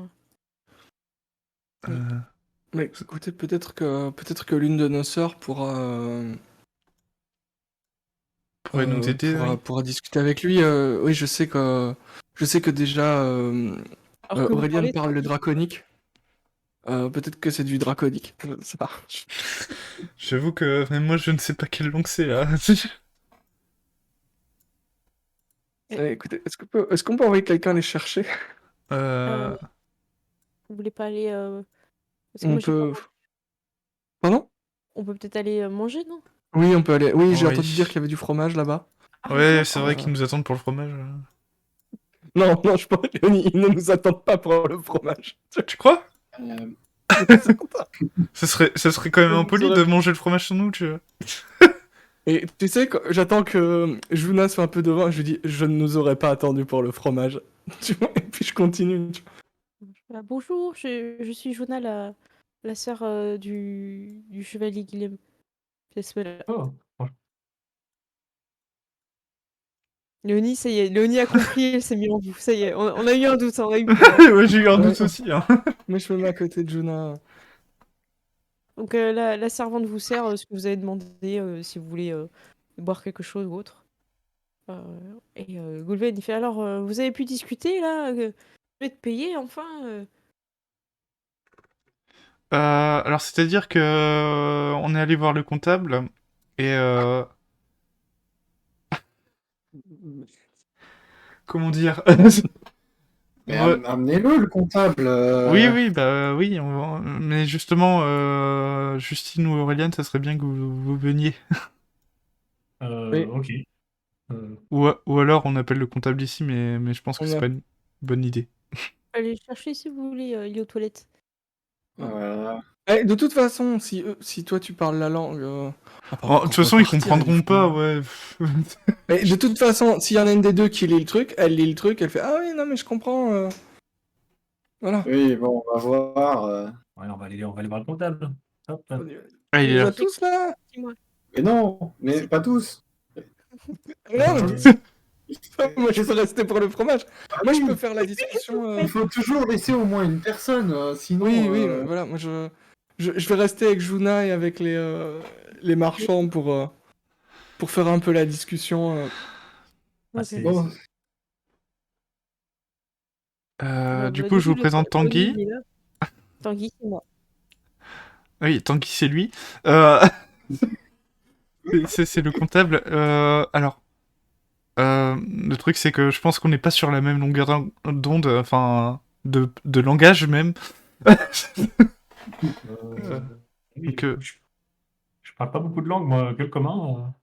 Hein. Mais écoutez, peut-être que l'une de nos sœurs Pourrait nous aider, oui. pourra discuter avec lui. Oui, je sais que déjà Alors que vous Aurélien parlez parle le Tanguy. draconique. Peut-être que c'est du draconique. Je sais pas. J'avoue que même moi, je ne sais pas quelle langue c'est, là. Écoutez, est-ce qu'on peut envoyer quelqu'un les chercher? Euh... Vous voulez pas aller... Parce que On moi, j'ai pas... peut. Pardon? On peut peut-être aller manger, non? Oui, on peut aller. Oui, j'ai Oui. entendu dire qu'il y avait du fromage là-bas. Ah, Ouais, bien. c'est vrai qu'ils nous attendent pour le fromage. Non, non, je pense qu'ils ne nous attendent pas pour le fromage. Tu crois? Euh, Ça serait quand même Ils impoli auraient de pu- manger le fromage sur nous, tu vois. Et tu sais, j'attends que Jonas soit un peu devant et je lui dis je ne nous aurais pas attendu pour le fromage. Tu vois, et puis je continue. tu vois. Bonjour, je suis Jonah, la sœur du chevalier Guilhem. Oh. Léonie, ça y est, Léonie a compris, elle s'est mise en vous. Ça y est, on a eu un doute, on a eu peur. Ouais, j'ai eu un Ouais. doute aussi, hein. Mais je me mets à côté de Jonas. Donc la servante vous sert ce que vous avez demandé, si vous voulez boire quelque chose ou autre. Et Goulven, il fait alors, vous avez pu discuter là Vous êtes payé enfin Alors, c'est-à-dire que on est allé voir le comptable et comment dire? Mais Ouais. amenez-le, le comptable. Oui, bah oui, mais justement, Justine ou Aurélien, ça serait bien que vous veniez. Oui. Ok. Ou alors on appelle le comptable ici, mais je pense que On c'est a- pas une bonne idée. Allez le chercher si vous voulez, il est aux toilettes. Voilà. De toute façon, si toi tu parles la langue. Oh, de toute façon, ils comprendront pas, ouais. Mais de toute façon, s'il y en a une des deux qui lit le truc, elle lit le truc, elle fait ah oui, non, mais je comprends. Voilà. Oui, bon, on va voir. Ouais, on va aller voir le comptable. Hop. Ah, il On est les là. a tous là. Dis-moi. Mais non, mais pas tous. Non, moi je suis resté pour le fromage. Moi je oui. peux faire la discussion. Il faut toujours laisser au moins une personne, sinon. Oui, oui, voilà, moi je Je vais rester avec Juna et avec les marchands pour faire un peu la discussion. Ah, Ok. c'est- Bon, Du Bah, coup, je vous le présente Tanguy. il est là. Tanguy, c'est moi. Oui, Tanguy, c'est lui. C'est le comptable. Le truc, c'est que je pense qu'on n'est pas sur la même longueur d'onde, enfin, de langage même. Euh, oui, Donc, je parle pas beaucoup de langues, moi, que le commun.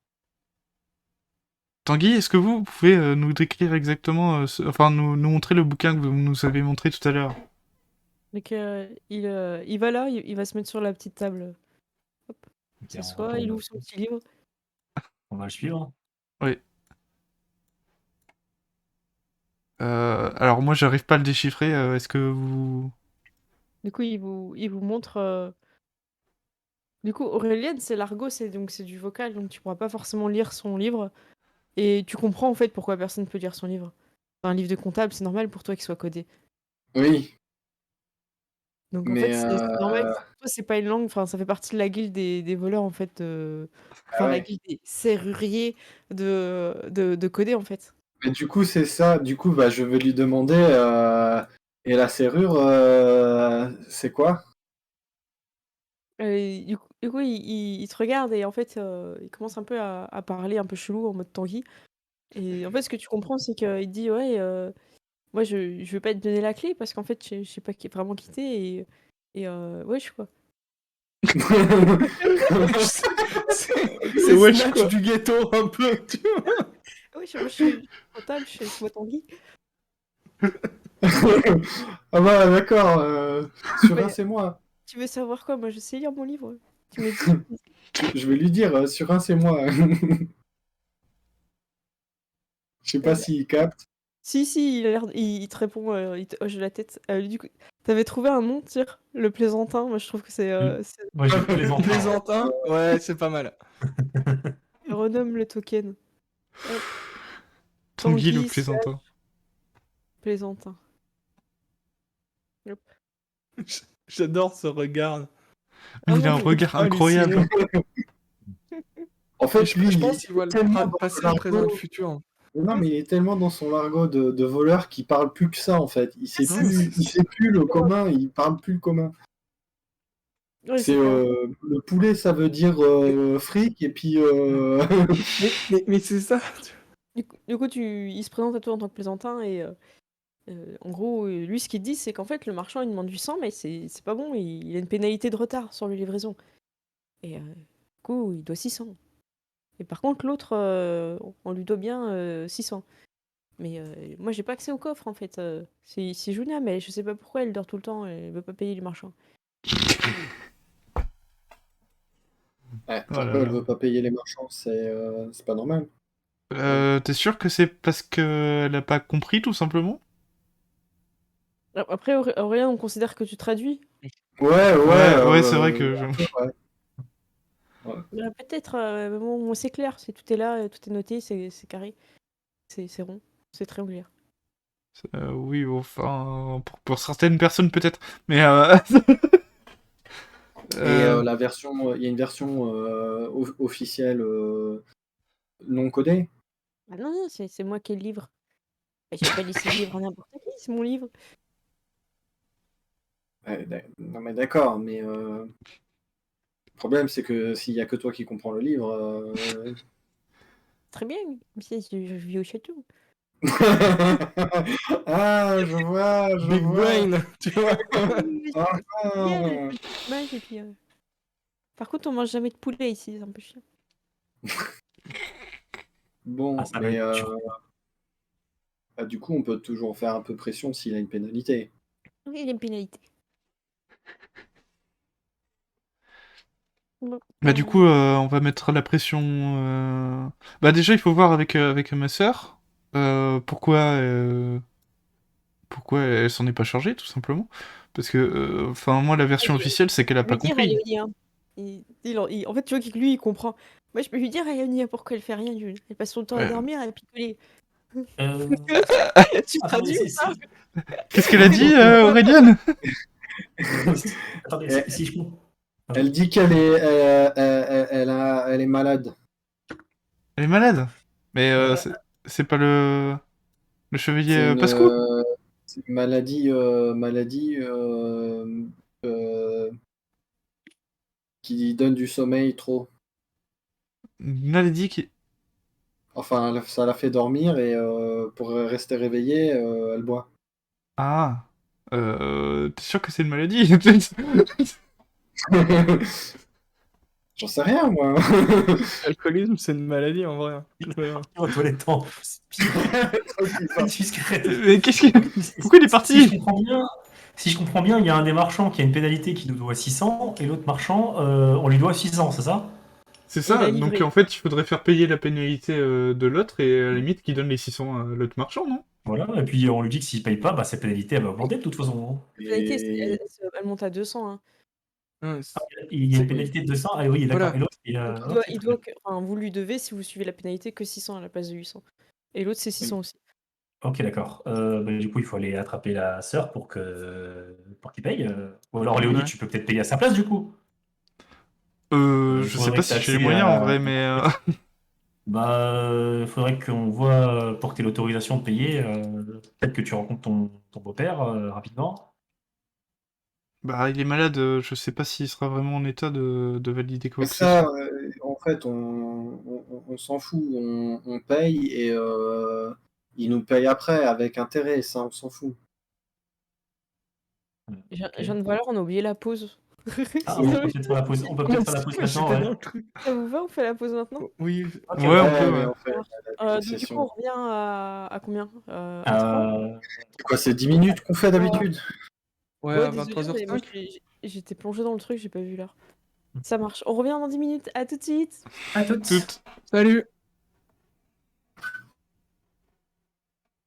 Tanguy, est-ce que vous pouvez nous décrire exactement, enfin, nous montrer le bouquin que vous nous avez montré tout à l'heure? Donc, il va là, il va se mettre sur la petite table. Hop, il Ok, s'assoit, il ouvre son petit livre. on va le suivre. Oui. Alors, moi, j'arrive pas à le déchiffrer. Est-ce que vous... Du coup, il vous montre. Du coup, Aurélien, c'est l'argot, c'est du vocal, donc tu pourras pas forcément lire son livre. Et tu comprends en fait pourquoi personne peut lire son livre. Un livre de comptable, c'est normal pour toi qu'il soit codé. oui, Donc en fait, mais c'est normal. Toi, c'est pas une langue, enfin, ça fait partie de la guilde des voleurs en fait. ah Enfin, la ouais. guilde des serruriers de coder en fait. Mais du coup, c'est ça. Du coup, bah, je vais lui demander. Et la serrure, c'est quoi? Du coup, il te regarde et en fait, il commence un peu à parler un peu chelou en mode Tanguy. Et en fait, ce que tu comprends, c'est qu'il te dit ouais, moi je veux pas te donner la clé parce qu'en fait, je sais pas vraiment quitter wesh quoi. C'est Wesh, Snatch quoi. du ghetto un peu, tu vois. Ouais, moi je suis comptable, c'est moi Tanguy. Ah bah d'accord. Sur un, Mais c'est moi. tu veux savoir quoi? Moi je sais lire mon livre. Tu me dis. Je vais lui dire, sur un, c'est moi. Je sais pas Euh, s'il capte. si, il te répond, il te hoche la tête. Du coup, t'avais trouvé un nom, Tire? Le plaisantin, moi je trouve que Moi, j'ai plaisantin. Plaisantin, ouais, c'est pas mal. il renomme le token. Hop, Tanguy le Tanguy plaisantin. plaisantin. Hop. J'adore ce regard. Ah Il a non, un mais regard Halluciné. incroyable. En fait, lui, Je il pense qu'il voit est tellement le dans passé, son le présent et le argot. futur. Non, mais il est tellement dans son argot de voleur qu'il parle plus que ça, en fait. Il sait c'est plus, il sait plus le commun, il parle plus le commun. ouais, C'est c'est clair. le poulet, ça veut dire fric, et puis Mais c'est ça. Du coup, il se présente à toi en tant que plaisantin et en gros, lui, ce qu'il dit, c'est qu'en fait, le marchand, il demande 800, mais c'est pas bon, il a une pénalité de retard sur les livraisons. Et du coup, il doit 600. Et par contre, l'autre, on lui doit bien 600. Mais moi, j'ai pas accès au coffre, en fait. C'est Junia, mais je sais pas pourquoi elle dort tout le temps et elle veut pas payer les marchands. ouais, Oh là pourquoi elle là. veut pas payer les marchands? C'est pas normal. T'es sûr que c'est parce qu'elle a pas compris, tout simplement? Après, Aurélien, on considère que tu traduis. Ouais, Ouais, c'est vrai un que peu, ouais. Ouais. Peut-être, mais bon, c'est clair, tout est là, tout est noté, c'est carré, c'est rond, c'est triangulaire. Oui, enfin, pour certaines personnes peut-être, mais Et euh, la version, il y a une version officielle non codée. Ah non, non, c'est moi qui ai le livre. Bah, je vais pas laisser le livre à n'importe qui, c'est mon livre. Ouais, non mais d'accord, mais le problème c'est que s'il y a que toi qui comprends le livre, Très bien, je vis au château. ah je vois, je Big vois. brain, tu vois. C'est bien, le Ah. fromage, et puis... Par contre, on mange jamais de poulet ici, c'est un peu chiant. Bon, Ah, ça va mais être dur. bah, du coup on peut toujours faire un peu pression s'il a une pénalité. Oui, il y a une pénalité. Bon, bah du coup, on va mettre la pression. Bah déjà, il faut voir avec ma sœur pourquoi elle s'en est pas chargée, tout simplement. Parce que, enfin, moi, la version officielle, c'est qu'elle a je peux pas lui dire à compris. Léonie, hein. En fait, tu vois que lui, il comprend. Moi, je peux lui dire à Léonie pourquoi elle fait rien, elle passe son temps à Ouais. dormir et à picoler. Euh, Tu Attendez, traduis ou pas? Qu'est-ce qu'elle a dit, Auréliane? Attendez, Eh, si je comprends. Elle dit qu'elle est, elle est malade. Elle est malade. Mais Voilà. c'est pas le chevalier C'est une, Pascou? c'est une maladie euh, qui donne du sommeil trop. Une maladie qui... Enfin, ça la fait dormir et pour rester réveillée, elle boit. Ah. T'es sûr que c'est une maladie? J'en sais rien, moi. L'alcoolisme, c'est une maladie en vrai. Aux toilettes en plus. Mais qu'est-ce que... Pourquoi il est parti? Si je comprends bien, il y a un des marchands qui a une pénalité qui nous doit 600 et l'autre marchand, on lui doit 600, c'est ça? C'est Il a ça, livré. donc en fait, il faudrait faire payer la pénalité de l'autre et à la limite qu'il donne les 600 à l'autre marchand, non? Voilà, et puis on lui dit que s'il paye pas, bah, sa pénalité elle va augmenter de toute façon. La pénalité, Et... elle monte à 200. Hein. Il y a une pénalité de 200, ah oui, d'accord. Voilà. Et l'autre, Donc il doit enfin, vous lui devez, si vous suivez la pénalité, que 600 à la place de 800. Et l'autre, c'est 600 aussi. Ok, d'accord. Bah, du coup, il faut aller attraper la sœur pour qu'il paye. Ou alors, Léonie, Ouais. tu peux peut-être payer à sa place, du coup. Je sais faudrait pas que si t'aies j'ai les accès moyens en à- vrai, mais... Bah, faudrait qu'on voit pour que tu aies l'autorisation de payer. Peut-être que tu rencontres ton beau-père rapidement. Bah, il est malade, je sais pas s'il sera vraiment en état de valider quoi Mais que ce ça, soit. en fait, on s'en fout. On paye et il nous paye après avec intérêt. Ça, on s'en fout. Je Ok. viens de voir l'heure, on a oublié la pause. Ah, on peut peut-être faire la pause. On peut peut-être faire la pause maintenant, J'étais dans ouais. le truc. Ça vous va, on fait la pause maintenant? Oui. Ok, Ouais, ouais. on peut, mais ouais. on fait la Donc du coup, session. on revient à combien? À 3? C'est quoi, c'est 10 minutes qu'on fait d'habitude? Ouais, Ouais, à désolée, mais moi 23h05. j'étais plongée dans le truc, j'ai pas vu l'heure. Ça marche. On revient dans 10 minutes. À tout de suite. À toutes. Toutes. Salut!